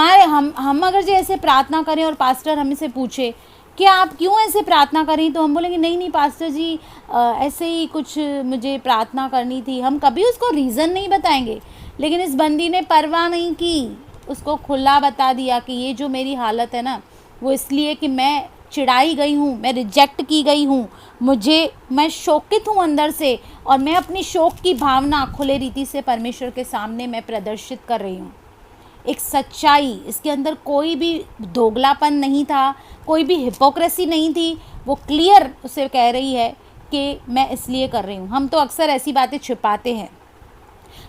अगर जो ऐसे प्रार्थना करें और पास्टर हमें से पूछे कि आप क्यों ऐसे प्रार्थना करें, तो हम बोलेंगे नहीं पास्टर जी ऐसे ही कुछ मुझे प्रार्थना करनी थी। हम कभी उसको रीज़न नहीं बताएंगे, लेकिन इस बंदी ने परवाह नहीं की, उसको खुला बता दिया कि ये जो मेरी हालत है ना, वो इसलिए कि मैं चिढ़ाई गई हूँ, मैं रिजेक्ट की गई हूँ, मैं शोकित हूँ अंदर से, और मैं अपनी शोक की भावना खुले रीति से परमेश्वर के सामने मैं प्रदर्शित कर रही हूँ। एक सच्चाई, इसके अंदर कोई भी दोगलापन नहीं था, कोई भी हिपोक्रेसी नहीं थी। वो क्लियर उसे कह रही है कि मैं इसलिए कर रही हूँ। हम तो अक्सर ऐसी बातें छिपाते हैं,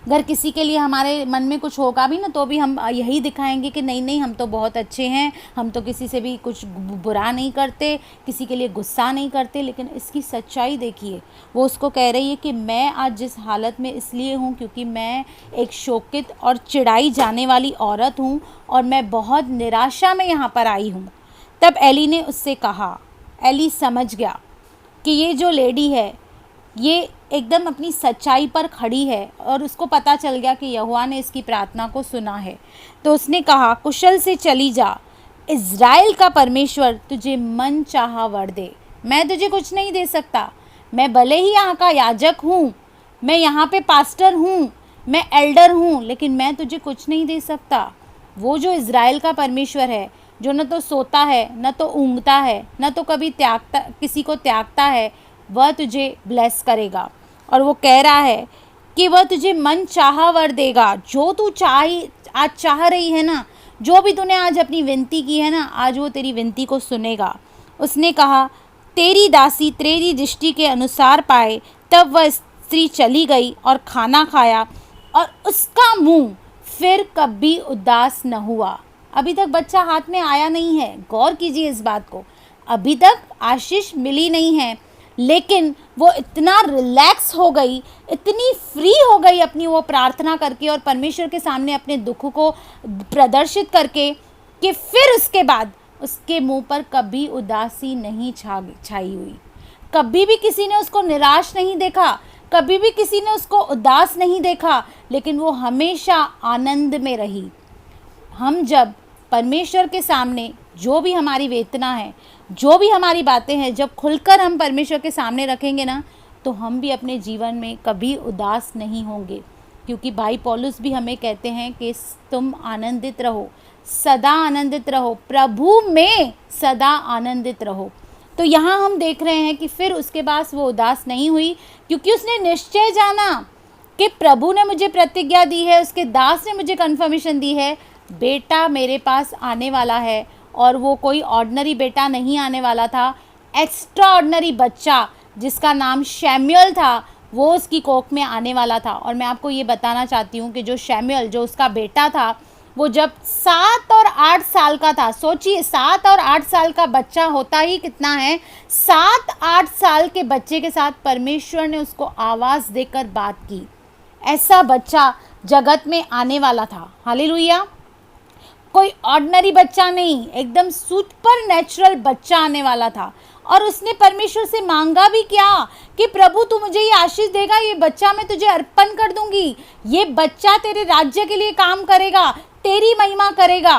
अगर किसी के लिए हमारे मन में कुछ होगा भी ना तो भी हम यही दिखाएंगे कि नहीं नहीं हम तो बहुत अच्छे हैं, हम तो किसी से भी कुछ बुरा नहीं करते, किसी के लिए गुस्सा नहीं करते। लेकिन इसकी सच्चाई देखिए, वो उसको कह रही है कि मैं आज जिस हालत में इसलिए हूँ क्योंकि मैं एक शोकित और चिढ़ाई जाने वाली औरत हूँ और मैं बहुत निराशा में यहाँ पर आई हूँ। तब एली ने उससे कहा, एली समझ गया कि ये जो लेडी है ये एकदम अपनी सच्चाई पर खड़ी है और उसको पता चल गया कि यहोवा ने इसकी प्रार्थना को सुना है। तो उसने कहा, कुशल से चली जा, इज़राइल का परमेश्वर तुझे मन चाहा वर दे। मैं तुझे कुछ नहीं दे सकता, मैं भले ही यहाँ का याजक हूँ, मैं यहाँ पे पास्टर हूँ, मैं एल्डर हूँ, लेकिन मैं तुझे कुछ नहीं दे सकता। वो जो इज़राइल का परमेश्वर है, जो न तो सोता है, न तो ऊँघता है, न तो कभी किसी को त्यागता है, वह तुझे ब्लेस करेगा। और वो कह रहा है कि वह तुझे मन चाहा वर देगा। जो तू आज चाह रही है ना, जो भी तूने आज अपनी विनती की है ना, आज वो तेरी विनती को सुनेगा। उसने कहा, तेरी दासी तेरी दृष्टि के अनुसार पाए। तब वह स्त्री चली गई और खाना खाया और उसका मुंह फिर कभी उदास न हुआ। अभी तक बच्चा हाथ में आया नहीं है, गौर कीजिए इस बात को। अभी तक आशीष मिली नहीं है, लेकिन वो इतना रिलैक्स हो गई, इतनी फ्री हो गई अपनी वो प्रार्थना करके और परमेश्वर के सामने अपने दुख को प्रदर्शित करके, कि फिर उसके बाद उसके मुंह पर कभी उदासी नहीं छाई हुई। कभी भी किसी ने उसको निराश नहीं देखा, कभी भी किसी ने उसको उदास नहीं देखा, लेकिन वो हमेशा आनंद में रही। हम जब परमेश्वर के सामने जो भी हमारी वेदना है, जो भी हमारी बातें हैं, जब खुलकर हम परमेश्वर के सामने रखेंगे ना, तो हम भी अपने जीवन में कभी उदास नहीं होंगे। क्योंकि भाई पौलुस भी हमें कहते हैं कि तुम आनंदित रहो, सदा आनंदित रहो, प्रभु में सदा आनंदित रहो। तो यहाँ हम देख रहे हैं कि फिर उसके बाद वो उदास नहीं हुई, क्योंकि उसने निश्चय जाना कि प्रभु ने मुझे प्रतिज्ञा दी है, उसके दास ने मुझे कन्फर्मेशन दी है, बेटा मेरे पास आने वाला है। और वो कोई ऑर्डिनरी बेटा नहीं आने वाला था, एक्स्ट्रा ऑर्डिनरी बच्चा जिसका नाम शैम्यूएल था, वो उसकी कोख में आने वाला था। और मैं आपको ये बताना चाहती हूँ कि जो शैम्यूएल, जो उसका बेटा था, वो जब 7 और 8 साल का था, सोचिए 7 और 8 साल का बच्चा होता ही कितना है, 7-8 साल के बच्चे के साथ परमेश्वर ने उसको आवाज़ देकर बात की। ऐसा बच्चा जगत में आने वाला था। हालेलुया। कोई ऑर्डिनरी बच्चा नहीं, एकदम सुपर नेचुरल बच्चा आने वाला था। और उसने परमेश्वर से मांगा भी क्या कि प्रभु तू मुझे ये आशीष देगा, ये बच्चा मैं तुझे अर्पण कर दूंगी, ये बच्चा तेरे राज्य के लिए काम करेगा, तेरी महिमा करेगा।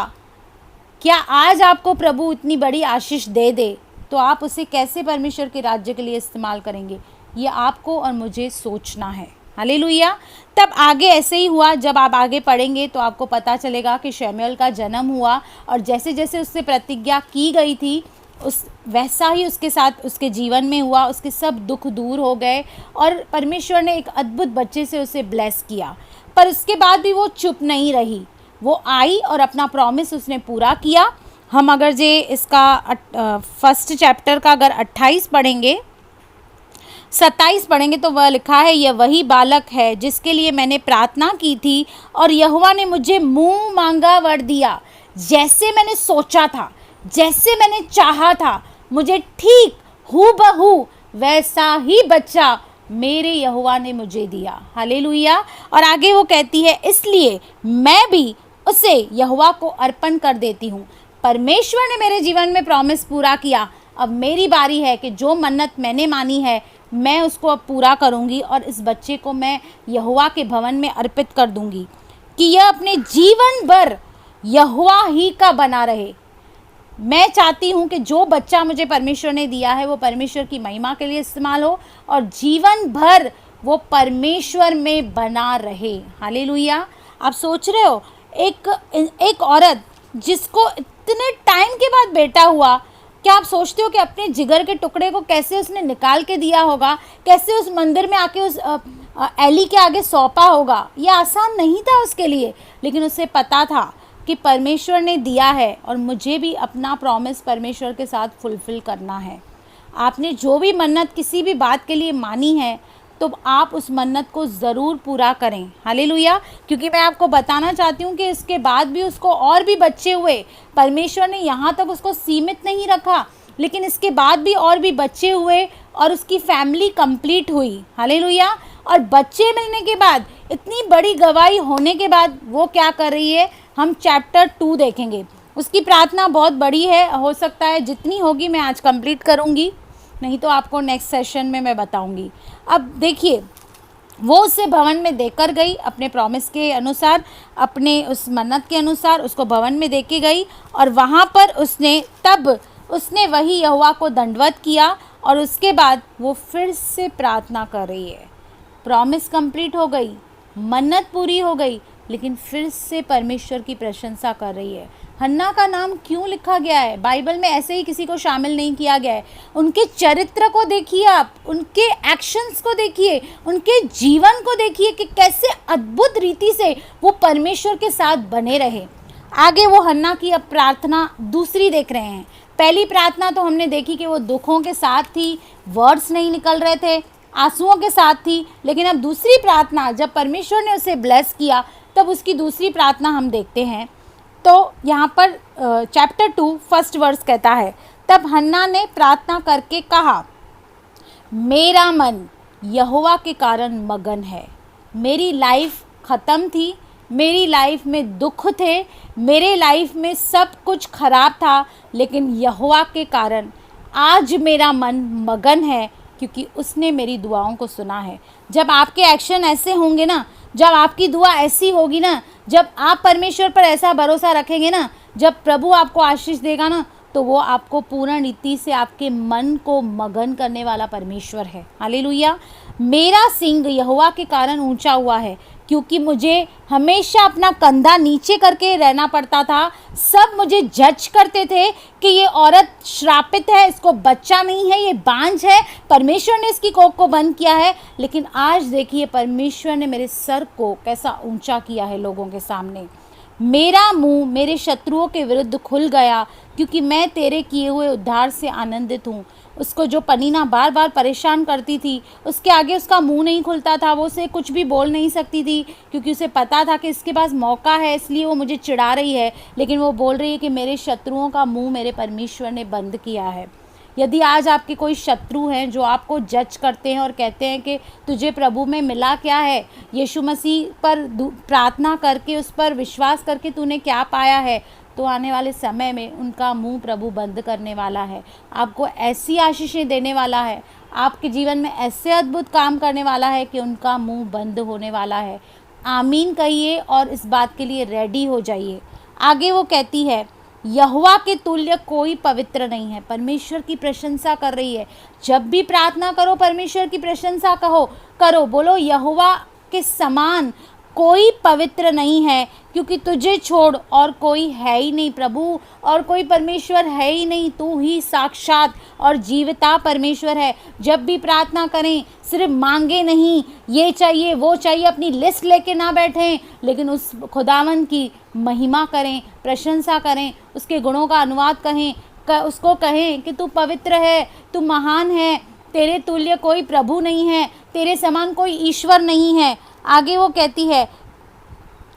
क्या आज आपको प्रभु इतनी बड़ी आशीष दे दे तो आप उसे कैसे परमेश्वर के राज्य के लिए इस्तेमाल करेंगे? ये आपको और मुझे सोचना है। हालेलुया। तब आगे ऐसे ही हुआ, जब आप आगे पढ़ेंगे तो आपको पता चलेगा कि शमूएल का जन्म हुआ और जैसे जैसे उससे प्रतिज्ञा की गई थी उस वैसा ही उसके साथ उसके जीवन में हुआ। उसके सब दुख दूर हो गए और परमेश्वर ने एक अद्भुत बच्चे से उसे ब्लेस किया। पर उसके बाद भी वो चुप नहीं रही, वो आई और अपना प्रॉमिस उसने पूरा किया। हम अगर जे इसका फर्स्ट चैप्टर का अगर 28 पढ़ेंगे, 27 पढ़ेंगे तो वह लिखा है, यह वही बालक है जिसके लिए मैंने प्रार्थना की थी और यहोवा ने मुझे मुंह मांगा वर दिया। जैसे मैंने सोचा था, जैसे मैंने चाहा था, मुझे ठीक हूबहू वैसा ही बच्चा मेरे यहोवा ने मुझे दिया। हालेलुया। और आगे वो कहती है, इसलिए मैं भी उसे यहोवा को अर्पण कर देती हूँ। परमेश्वर ने मेरे जीवन में प्रॉमिस पूरा किया, अब मेरी बारी है कि जो मन्नत मैंने मानी है मैं उसको अब पूरा करूँगी और इस बच्चे को मैं यहोवा के भवन में अर्पित कर दूँगी कि यह अपने जीवन भर यहोवा ही का बना रहे। मैं चाहती हूँ कि जो बच्चा मुझे परमेश्वर ने दिया है वो परमेश्वर की महिमा के लिए इस्तेमाल हो और जीवन भर वो परमेश्वर में बना रहे। हालेलुया। आप सोच रहे हो एक औरत जिसको इतने टाइम के बाद बेटा हुआ, क्या आप सोचते हो कि अपने जिगर के टुकड़े को कैसे उसने निकाल के दिया होगा, कैसे उस मंदिर में आके उस एली के आगे सौंपा होगा? ये आसान नहीं था उसके लिए, लेकिन उसे पता था कि परमेश्वर ने दिया है और मुझे भी अपना प्रॉमिस परमेश्वर के साथ फुलफ़िल करना है। आपने जो भी मन्नत किसी भी बात के लिए मानी है, तो आप उस मन्नत को ज़रूर पूरा करें। हालेलुया। क्योंकि मैं आपको बताना चाहती हूँ कि इसके बाद भी उसको और भी बच्चे हुए। परमेश्वर ने यहाँ तक उसको सीमित नहीं रखा, लेकिन इसके बाद भी और भी बच्चे हुए और उसकी फैमिली कंप्लीट हुई। हालेलुया। और बच्चे मिलने के बाद, इतनी बड़ी गवाही होने के बाद वो क्या कर रही है, हम चैप्टर 2 देखेंगे। उसकी प्रार्थना बहुत बड़ी है, हो सकता है जितनी होगी मैं आज कंप्लीट करूँगी, नहीं तो आपको नेक्स्ट सेशन में मैं बताऊँगी। अब देखिए, वो उससे भवन में देकर गई, अपने प्रॉमिस के अनुसार, अपने उस मन्नत के अनुसार उसको भवन में दे के गई। और वहाँ पर उसने वही यहोवा को दंडवत किया और उसके बाद वो फिर से प्रार्थना कर रही है। प्रॉमिस कंप्लीट हो गई, मन्नत पूरी हो गई, लेकिन फिर से परमेश्वर की प्रशंसा कर रही है। हन्ना का नाम क्यों लिखा गया है? बाइबल में ऐसे ही किसी को शामिल नहीं किया गया है। उनके चरित्र को देखिए, आप उनके एक्शंस को देखिए, उनके जीवन को देखिए कि कैसे अद्भुत रीति से वो परमेश्वर के साथ बने रहे। आगे वो हन्ना की अब प्रार्थना दूसरी देख रहे हैं। पहली प्रार्थना तो हमने देखी कि वो दुखों के साथ थी, वर्ड्स नहीं निकल रहे थे, आंसुओं के साथ थी। लेकिन अब दूसरी प्रार्थना, जब परमेश्वर ने उसे ब्लेस किया, तब उसकी दूसरी प्रार्थना हम देखते हैं। तो यहाँ पर चैप्टर 2 फर्स्ट वर्स कहता है, तब हन्ना ने प्रार्थना करके कहा, मेरा मन यहोवा के कारण मगन है। मेरी लाइफ ख़त्म थी, मेरी लाइफ में दुख थे, मेरे लाइफ में सब कुछ खराब था, लेकिन यहोवा के कारण आज मेरा मन मगन है, क्योंकि उसने मेरी दुआओं को सुना है। जब आपके एक्शन ऐसे होंगे ना, जब आपकी दुआ ऐसी होगी ना, जब आप परमेश्वर पर ऐसा भरोसा रखेंगे ना, जब प्रभु आपको आशीष देगा ना, तो वो आपको पूर्ण रीति से आपके मन को मगन करने वाला परमेश्वर है। हालेलुया। मेरा सिंग यहोवा के कारण ऊंचा हुआ है, क्योंकि मुझे हमेशा अपना कंधा नीचे करके रहना पड़ता था। सब मुझे जज करते थे कि ये औरत श्रापित है, इसको बच्चा नहीं है, ये बांझ है, परमेश्वर ने इसकी कोख को बंद किया है। लेकिन आज देखिए, परमेश्वर ने मेरे सर को कैसा ऊंचा किया है लोगों के सामने। मेरा मुंह मेरे शत्रुओं के विरुद्ध खुल गया, क्योंकि मैं तेरे किए हुए उद्धार से आनंदित हूँ। उसको जो पनीना बार बार परेशान करती थी, उसके आगे उसका मुंह नहीं खुलता था, वो उसे कुछ भी बोल नहीं सकती थी, क्योंकि उसे पता था कि इसके पास मौका है, इसलिए वो मुझे चिढ़ा रही है। लेकिन वो बोल रही है कि मेरे शत्रुओं का मुंह मेरे परमेश्वर ने बंद किया है। यदि आज आपके कोई शत्रु हैं जो आपको जज करते हैं और कहते हैं कि तुझे प्रभु में मिला क्या है, यीशु मसीह पर प्रार्थना करके, उस पर विश्वास करके तूने क्या पाया है, तो आने वाले समय में उनका मुंह प्रभु बंद करने वाला है। आपको ऐसी आशीषें देने वाला है, आपके जीवन में ऐसे अद्भुत काम करने वाला है कि उनका मुंह बंद होने वाला है। आमीन कहिए और इस बात के लिए रेडी हो जाइए। आगे वो कहती है, यहोवा के तुल्य कोई पवित्र नहीं है। परमेश्वर की प्रशंसा कर रही है। जब भी प्रार्थना करो, परमेश्वर की प्रशंसा करो, बोलो यहोवा के समान कोई पवित्र नहीं है, क्योंकि तुझे छोड़ और कोई है ही नहीं प्रभु, और कोई परमेश्वर है ही नहीं, तू ही साक्षात और जीवता परमेश्वर है। जब भी प्रार्थना करें, सिर्फ मांगे नहीं, ये चाहिए वो चाहिए, अपनी लिस्ट लेके ना बैठें, लेकिन उस खुदावन की महिमा करें, प्रशंसा करें, उसके गुणों का अनुवाद कहें, उसको कहें कि तू पवित्र है, तू महान है, तेरे तुल्य कोई प्रभु नहीं है, तेरे समान कोई ईश्वर नहीं है। आगे वो कहती है,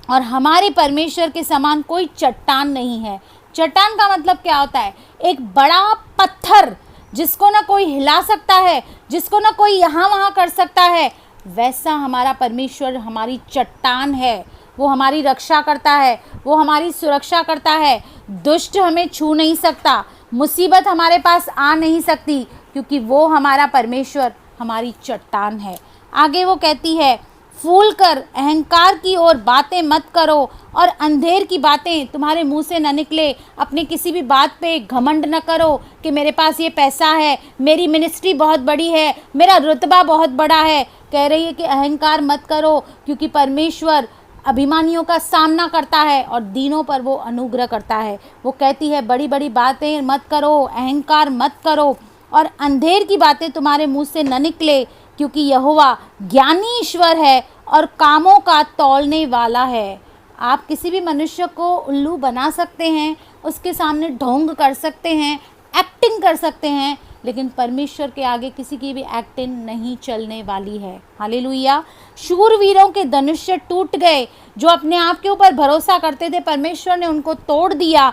और हमारे परमेश्वर के समान कोई चट्टान नहीं है। चट्टान का मतलब क्या होता है? एक बड़ा पत्थर जिसको ना कोई हिला सकता है, जिसको ना कोई यहाँ वहाँ कर सकता है, वैसा हमारा परमेश्वर हमारी चट्टान है। वो हमारी रक्षा करता है, वो हमारी सुरक्षा करता है। दुष्ट हमें छू नहीं सकता, मुसीबत हमारे पास आ नहीं सकती, क्योंकि वो हमारा परमेश्वर हमारी चट्टान है। आगे वो कहती है, फूल कर अहंकार की ओर बातें मत करो, और अंधेर की बातें तुम्हारे मुंह से न निकले। अपने किसी भी बात पे घमंड न करो कि मेरे पास ये पैसा है, मेरी मिनिस्ट्री बहुत बड़ी है, मेरा रुतबा बहुत बड़ा है। कह रही है कि अहंकार मत करो, क्योंकि परमेश्वर अभिमानियों का सामना करता है और दीनों पर वो अनुग्रह करता है। वो कहती है, बड़ी बड़ी बातें मत करो, अहंकार मत करो, और अंधेर की बातें तुम्हारे मुंह से न निकले, क्योंकि यहोवा ज्ञानी ईश्वर है और कामों का तौलने वाला है। आप किसी भी मनुष्य को उल्लू बना सकते हैं, उसके सामने ढोंग कर सकते हैं, एक्टिंग कर सकते हैं, लेकिन परमेश्वर के आगे किसी की भी एक्टिंग नहीं चलने वाली है। हालेलुया। शूरवीरों के धनुष्य टूट गए, जो अपने आप के ऊपर भरोसा करते थे परमेश्वर ने उनको तोड़ दिया,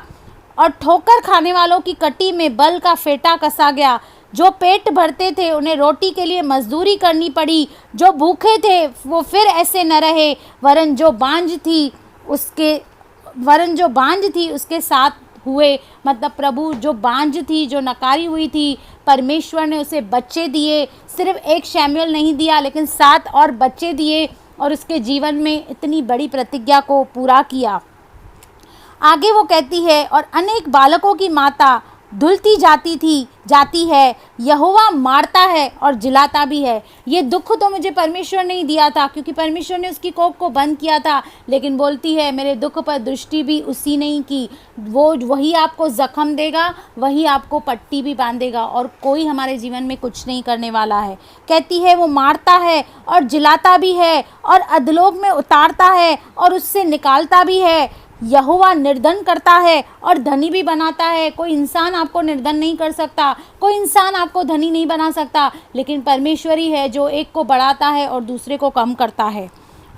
और ठोकर खाने वालों की कटी में बल का फेंटा कसा गया। जो पेट भरते थे उन्हें रोटी के लिए मजदूरी करनी पड़ी, जो भूखे थे वो फिर ऐसे न रहे, वरन जो बांझ थी उसके साथ हुए। मतलब प्रभु जो बांझ थी, जो नकारी हुई थी, परमेश्वर ने उसे बच्चे दिए। सिर्फ एक शमूएल नहीं दिया, लेकिन 7 और बच्चे दिए, और उसके जीवन में इतनी बड़ी प्रतिज्ञा को पूरा किया। आगे वो कहती है, और अनेक बालकों की माता धुलती जाती है, यहोवा मारता है और जिलाता भी है। ये दुख तो मुझे परमेश्वर ने ही दिया था, क्योंकि परमेश्वर ने उसकी कोख को बंद किया था, लेकिन बोलती है मेरे दुख पर दृष्टि भी उसी ने ही की। वही आपको जख्म देगा, वही आपको पट्टी भी बांधेगा, और कोई हमारे जीवन में कुछ नहीं करने वाला है। कहती है वो मारता है और जिलाता भी है, और अधोलोक में उतारता है और उससे निकालता भी है। यहोवा निर्धन करता है और धनी भी बनाता है। कोई इंसान आपको निर्धन नहीं कर सकता, कोई इंसान आपको धनी नहीं बना सकता, लेकिन परमेश्वर ही है जो एक को बढ़ाता है और दूसरे को कम करता है।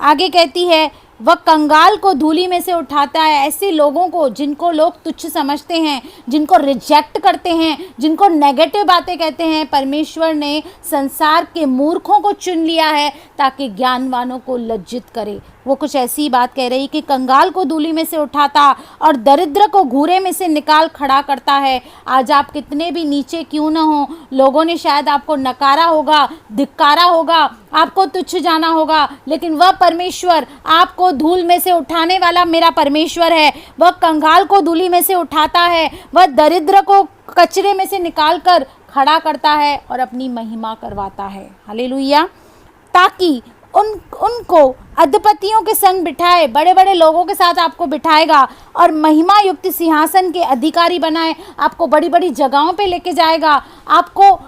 आगे कहती है, वह कंगाल को धूली में से उठाता है। ऐसे लोगों को जिनको लोग तुच्छ समझते हैं, जिनको रिजेक्ट करते हैं, जिनको नेगेटिव बातें कहते हैं, परमेश्वर ने संसार के मूर्खों को चुन लिया है ताकि ज्ञानवानों को लज्जित करे। वो कुछ ऐसी बात कह रही कि कंगाल को धूली में से उठाता और दरिद्र को घूरे में से निकाल खड़ा करता है। आज आप कितने भी नीचे क्यों न हो, लोगों ने शायद आपको नकारा होगा, धिक्कारा होगा, आपको तुच्छ जाना होगा, लेकिन वह परमेश्वर आपको धूल में से उठाने वाला मेरा परमेश्वर है। वह कंगाल को धूली में से उठाता है, वह दरिद्र को कचरे में से निकाल कर खड़ा करता है और अपनी महिमा करवाता है। हालेलुया। ताकि उनको अधिपतियों के संग बिठाए, बड़े बड़े लोगों के साथ आपको बिठाएगा और महिमा युक्त सिंहासन के अधिकारी बनाए। आपको बड़ी बड़ी जगहों पे लेके जाएगा, आपको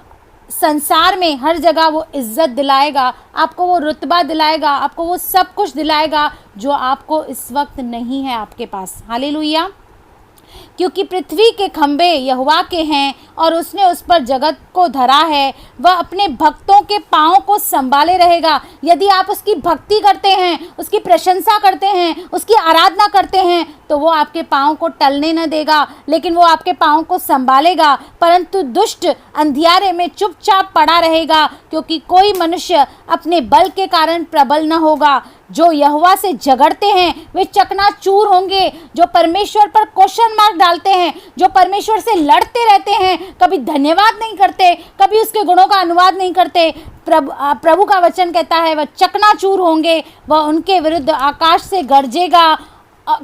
संसार में हर जगह वो इज्जत दिलाएगा, आपको वो रुतबा दिलाएगा, आपको वो सब कुछ दिलाएगा जो आपको इस वक्त नहीं है आपके पास। हालेलुया। क्योंकि पृथ्वी के खंभे यहोवा के हैं और उसने उस पर जगत को धरा है। वह अपने भक्तों के पाँव को संभाले रहेगा। यदि आप उसकी भक्ति करते हैं, उसकी प्रशंसा करते हैं, उसकी आराधना करते हैं, तो वो आपके पाँव को टलने न देगा, लेकिन वो आपके पाँव को संभालेगा। परंतु दुष्ट अंधियारे में चुपचाप पड़ा रहेगा, क्योंकि कोई मनुष्य अपने बल के कारण प्रबल न होगा। जो यहोवा से झगड़ते हैं वे चकनाचूर होंगे। जो परमेश्वर पर क्वेश्चन मार्क डालते हैं, जो परमेश्वर से लड़ते रहते हैं, कभी धन्यवाद नहीं करते, कभी उसके गुणों का अनुवाद नहीं करते, प्रभु का वचन कहता है वह चकनाचूर होंगे। वह उनके विरुद्ध आकाश से गरजेगा।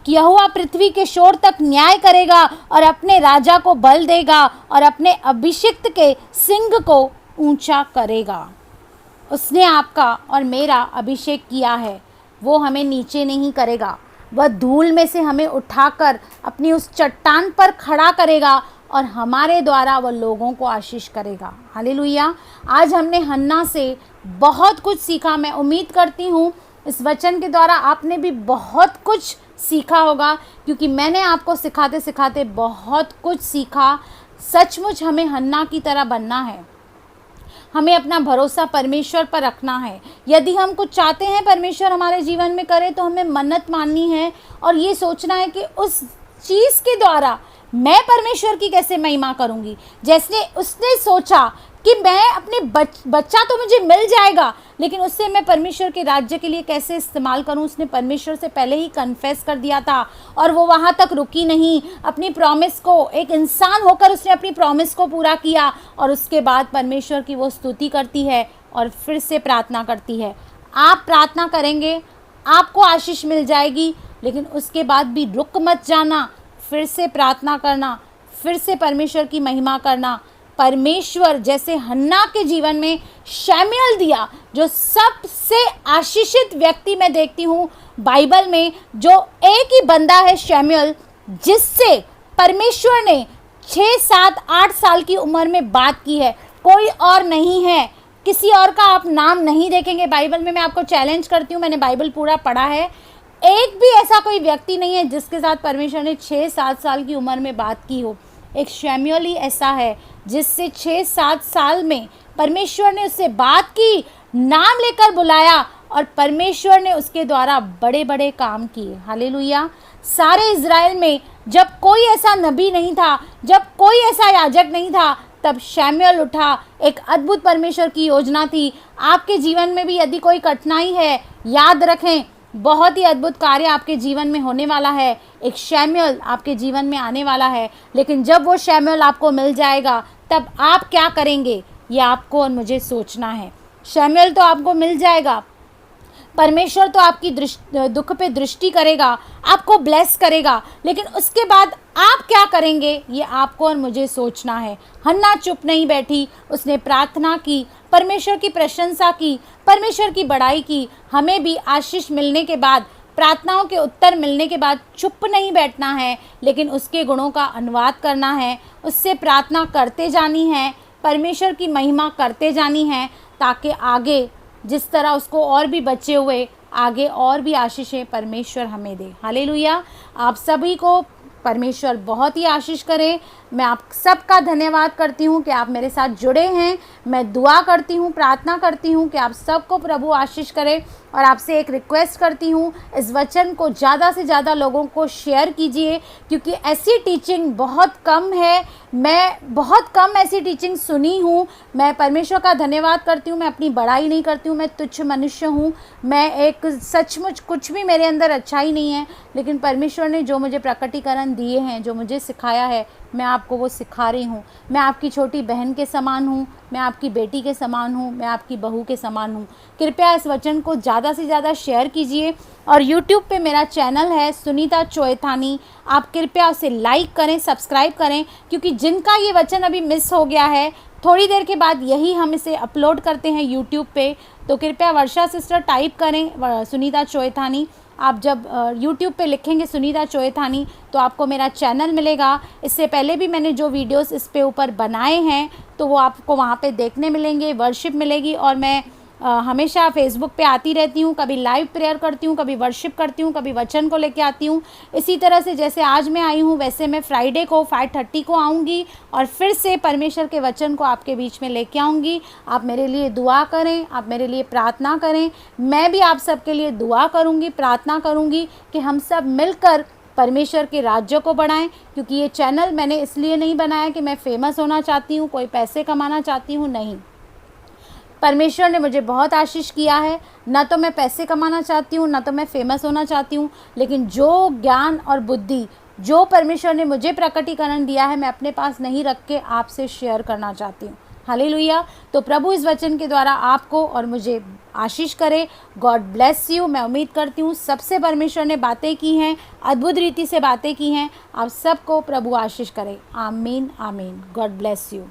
यहोवा पृथ्वी के शोर तक न्याय करेगा और अपने राजा को बल देगा और अपने अभिषिक्त के सिंग को ऊंचा करेगा। उसने आपका और मेरा अभिषेक किया है, वो हमें नीचे नहीं करेगा। वह धूल में से हमें उठाकर अपनी उस चट्टान पर खड़ा करेगा और हमारे द्वारा वह लोगों को आशीष करेगा। हालेलुया। आज हमने हन्ना से बहुत कुछ सीखा। मैं उम्मीद करती हूँ इस वचन के द्वारा आपने भी बहुत कुछ सीखा होगा, क्योंकि मैंने आपको सिखाते सिखाते बहुत कुछ सीखा। सचमुच हमें हन्ना की तरह बनना है। हमें अपना भरोसा परमेश्वर पर रखना है। यदि हम कुछ चाहते हैं परमेश्वर हमारे जीवन में करे, तो हमें मन्नत माननी है और ये सोचना है कि उस चीज़ के द्वारा मैं परमेश्वर की कैसे महिमा करूंगी। जैसे उसने सोचा कि मैं अपने बच्चा तो मुझे मिल जाएगा, लेकिन उससे मैं परमेश्वर के राज्य के लिए कैसे इस्तेमाल करूं, उसने परमेश्वर से पहले ही कन्फेस कर दिया था। और वो वहां तक रुकी नहीं, अपनी प्रॉमिस को, एक इंसान होकर उसने अपनी प्रॉमिस को पूरा किया और उसके बाद परमेश्वर की वो स्तुति करती है और फिर से प्रार्थना करती है। आप प्रार्थना करेंगे, आपको आशीष मिल जाएगी, लेकिन उसके बाद भी रुक मत जाना। फिर से प्रार्थना करना, फिर से परमेश्वर की महिमा करना। परमेश्वर जैसे हन्ना के जीवन में शमूएल दिया, जो सबसे आशीषित व्यक्ति मैं देखती हूँ बाइबल में, जो एक ही बंदा है शमूएल, जिससे परमेश्वर ने 6, 7, 8 साल की उम्र में बात की है। कोई और नहीं है, किसी और का आप नाम नहीं देखेंगे बाइबल में। मैं आपको चैलेंज करती हूँ, मैंने बाइबल पूरा पढ़ा है, एक भी ऐसा कोई व्यक्ति नहीं है जिसके साथ परमेश्वर ने 6, 7 साल की उम्र में बात की हो। एक शमूएल ही ऐसा है जिससे 6-7 साल में परमेश्वर ने उससे बात की, नाम लेकर बुलाया और परमेश्वर ने उसके द्वारा बड़े बड़े काम किए। हालेलुया। सारे इज़राइल में जब कोई ऐसा नबी नहीं था, जब कोई ऐसा याजक नहीं था, तब शमूएल उठा। एक अद्भुत परमेश्वर की योजना थी। आपके जीवन में भी यदि कोई कठिनाई है, याद रखें बहुत ही अद्भुत कार्य आपके जीवन में होने वाला है। एक शमूएल आपके जीवन में आने वाला है, लेकिन जब वो शमूएल आपको मिल जाएगा तब आप क्या करेंगे, ये आपको और मुझे सोचना है। शमूएल तो आपको मिल जाएगा, परमेश्वर तो आपकी दुख पे दृष्टि करेगा, आपको ब्लेस करेगा, लेकिन उसके बाद आप क्या करेंगे ये आपको और मुझे सोचना है। हन्ना चुप नहीं बैठी, उसने प्रार्थना की, परमेश्वर की प्रशंसा की, परमेश्वर की बड़ाई की। हमें भी आशीष मिलने के बाद, प्रार्थनाओं के उत्तर मिलने के बाद चुप नहीं बैठना है, लेकिन उसके गुणों का अनुवाद करना है, उससे प्रार्थना करते जानी है, परमेश्वर की महिमा करते जानी है, ताकि आगे जिस तरह उसको और भी बचे हुए आगे और भी आशीषें परमेश्वर हमें दे। हालेलुया। आप सभी को परमेश्वर बहुत ही आशीष करे। मैं आप सबका धन्यवाद करती हूँ कि आप मेरे साथ जुड़े हैं। मैं दुआ करती हूँ, प्रार्थना करती हूँ कि आप सबको प्रभु आशीष करे। और आपसे एक रिक्वेस्ट करती हूँ, इस वचन को ज़्यादा से ज़्यादा लोगों को शेयर कीजिए, क्योंकि ऐसी टीचिंग बहुत कम है। मैं बहुत कम ऐसी टीचिंग सुनी हूँ। मैं परमेश्वर का धन्यवाद करती हूँ। मैं अपनी बड़ाई नहीं करती हूँ, मैं तुच्छ मनुष्य हूँ। मैं एक सचमुच कुछ भी मेरे अंदर अच्छाई नहीं है, लेकिन परमेश्वर ने जो मुझे प्रकटीकरण दिए हैं, जो मुझे सिखाया है, मैं आपको वो सिखा रही हूँ। मैं आपकी छोटी बहन के समान हूँ, मैं आपकी बेटी के समान हूँ, मैं आपकी बहू के समान हूँ। कृपया इस वचन को ज़्यादा से ज़्यादा शेयर कीजिए। और YouTube पे मेरा चैनल है सुनीता चोएथानी, आप कृपया उसे लाइक करें, सब्सक्राइब करें, क्योंकि जिनका ये वचन अभी मिस हो गया है, थोड़ी देर के बाद यही हम इसे अपलोड करते हैं YouTube पे। तो कृपया वर्षा सिस्टर टाइप करें सुनीता चोएथानी। आप जब YouTube पे लिखेंगे सुनीता चोएथानी तो आपको मेरा चैनल मिलेगा। इससे पहले भी मैंने जो वीडियोस इस पे ऊपर बनाए हैं तो वो आपको वहाँ पे देखने मिलेंगे, वर्शिप मिलेगी। और मैं हमेशा फेसबुक पे आती रहती हूँ, कभी लाइव प्रेयर करती हूँ, कभी वर्शिप करती हूँ, कभी वचन को लेके आती हूँ। इसी तरह से जैसे आज मैं आई हूँ, वैसे मैं फ्राइडे को 5:30 को आऊँगी और फिर से परमेश्वर के वचन को आपके बीच में लेके आऊँगी। आप मेरे लिए दुआ करें, आप मेरे लिए प्रार्थना करें। मैं भी आप सबके लिए दुआ करूँगी, प्रार्थना करूँगी कि हम सब मिलकर परमेश्वर के राज्य को बढ़ाएं। क्योंकि ये चैनल मैंने इसलिए नहीं बनाया कि मैं फेमस होना चाहती हूँ, कोई पैसे कमाना चाहती हूँ, नहीं। परमेश्वर ने मुझे बहुत आशीष किया है। ना तो मैं पैसे कमाना चाहती हूँ, ना तो मैं फेमस होना चाहती हूँ, लेकिन जो ज्ञान और बुद्धि जो परमेश्वर ने मुझे प्रकटीकरण दिया है, मैं अपने पास नहीं रख के आपसे शेयर करना चाहती हूँ। हालेलुया। तो प्रभु इस वचन के द्वारा आपको और मुझे आशीष करे। God bless you. मैं उम्मीद करती हूँ सबसे परमेश्वर ने बातें की हैं, अद्भुत रीति से बातें की हैं। आप सबको प्रभु आशीष करे। आमीन आमीन। God bless you.